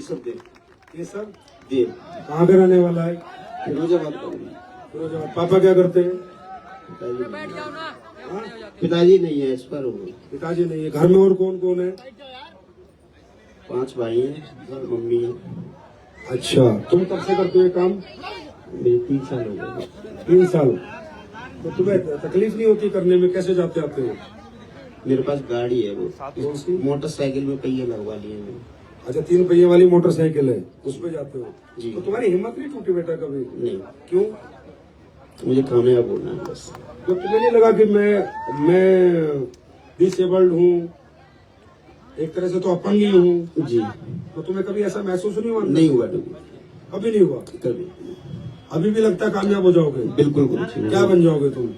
केशव देव। केशव देव कहाँ का रहने वाला है? फिरोजाबाद का हूँ। फिरोजाबाद। पापा क्या करते हैं? पिताजी नहीं है, इस पर हूँ। पिताजी नहीं है। घर में और कौन कौन है? 5 भाई हैं, मम्मी है। अच्छा, तुम कब से करते हो ये काम? मेरे 3 साल हो गए। 3 साल। तो तुम्हें तकलीफ नहीं होती करने में? कैसे जाते आते हो? मेरे पास गाड़ी है, वो कौन सी? मोटरसाइकिल में पहिए लगवा लिए मैंने। अच्छा, 3 पहिए वाली मोटरसाइकिल है, उसमें जाते हो? जी। तो तुम्हारी हिम्मत नहीं टूटी बेटा कभी? नहीं, क्यों? मुझे कामयाब होना है बस। तो तुम्हें नहीं लगा कि मैं डिसेबल्ड हूँ, एक तरह से तो अपंग ही हूँ? जी। तो तुम्हें कभी ऐसा महसूस नहीं हुआ? नहीं हुआ कभी। कभी नहीं हुआ? कभी। अभी भी लगता है कामयाब हो जाओगे? बिल्कुल कुछ नहीं। क्या बन जाओगे तुम?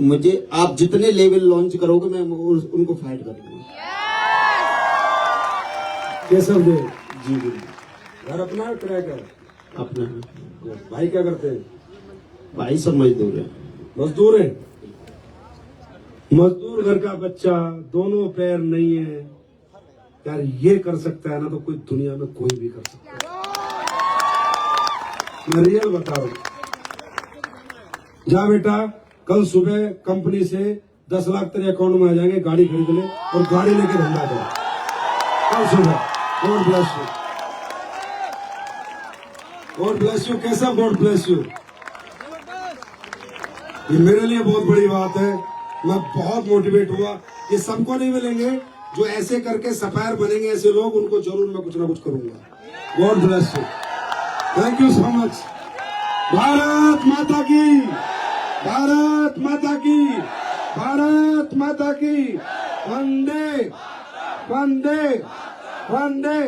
मुझे आप जितने लेवल लॉन्च करोगे मैं उनको फाइट करूंगा। केशव देव जी बिल्कुल। घर अपना है, किराया है? अपना है। भाई क्या करते हैं? भाई सब मजदूर है। मजदूर है। मजदूर घर का बच्चा, दोनों पैर नहीं है यार, ये कर सकता है ना तो कोई दुनिया में कोई भी कर सकता है। मैं रियल बता रहा हूं। जा बेटा, कल सुबह कंपनी से 10 लाख तेरे अकाउंट में आ जाएंगे, गाड़ी खरीद ले और गाड़ी लेके धंधा कर कल सुबह। God bless you, God bless you. कैसा गॉड ब्लेस यू? ये मेरे लिए बहुत बड़ी बात है। मैं बहुत मोटिवेट हुआ। ये सबको नहीं मिलेंगे जो ऐसे करके सफायर बनेंगे, ऐसे लोग, उनको जरूर मैं कुछ ना कुछ करूंगा। God bless you, thank you so much. Bharat माता की, भारत माता की, भारत माता की। वंदे वंदे वंदे।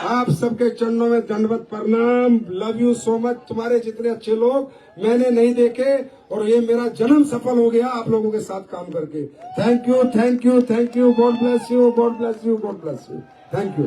आप सबके चरणों में दंडवत प्रणाम। Love you so much. तुम्हारे जितने अच्छे लोग मैंने नहीं देखे और ये मेरा जन्म सफल हो गया आप लोगों के साथ काम करके। Thank you, thank you, thank you. God bless you, God bless you, God bless you. Thank you.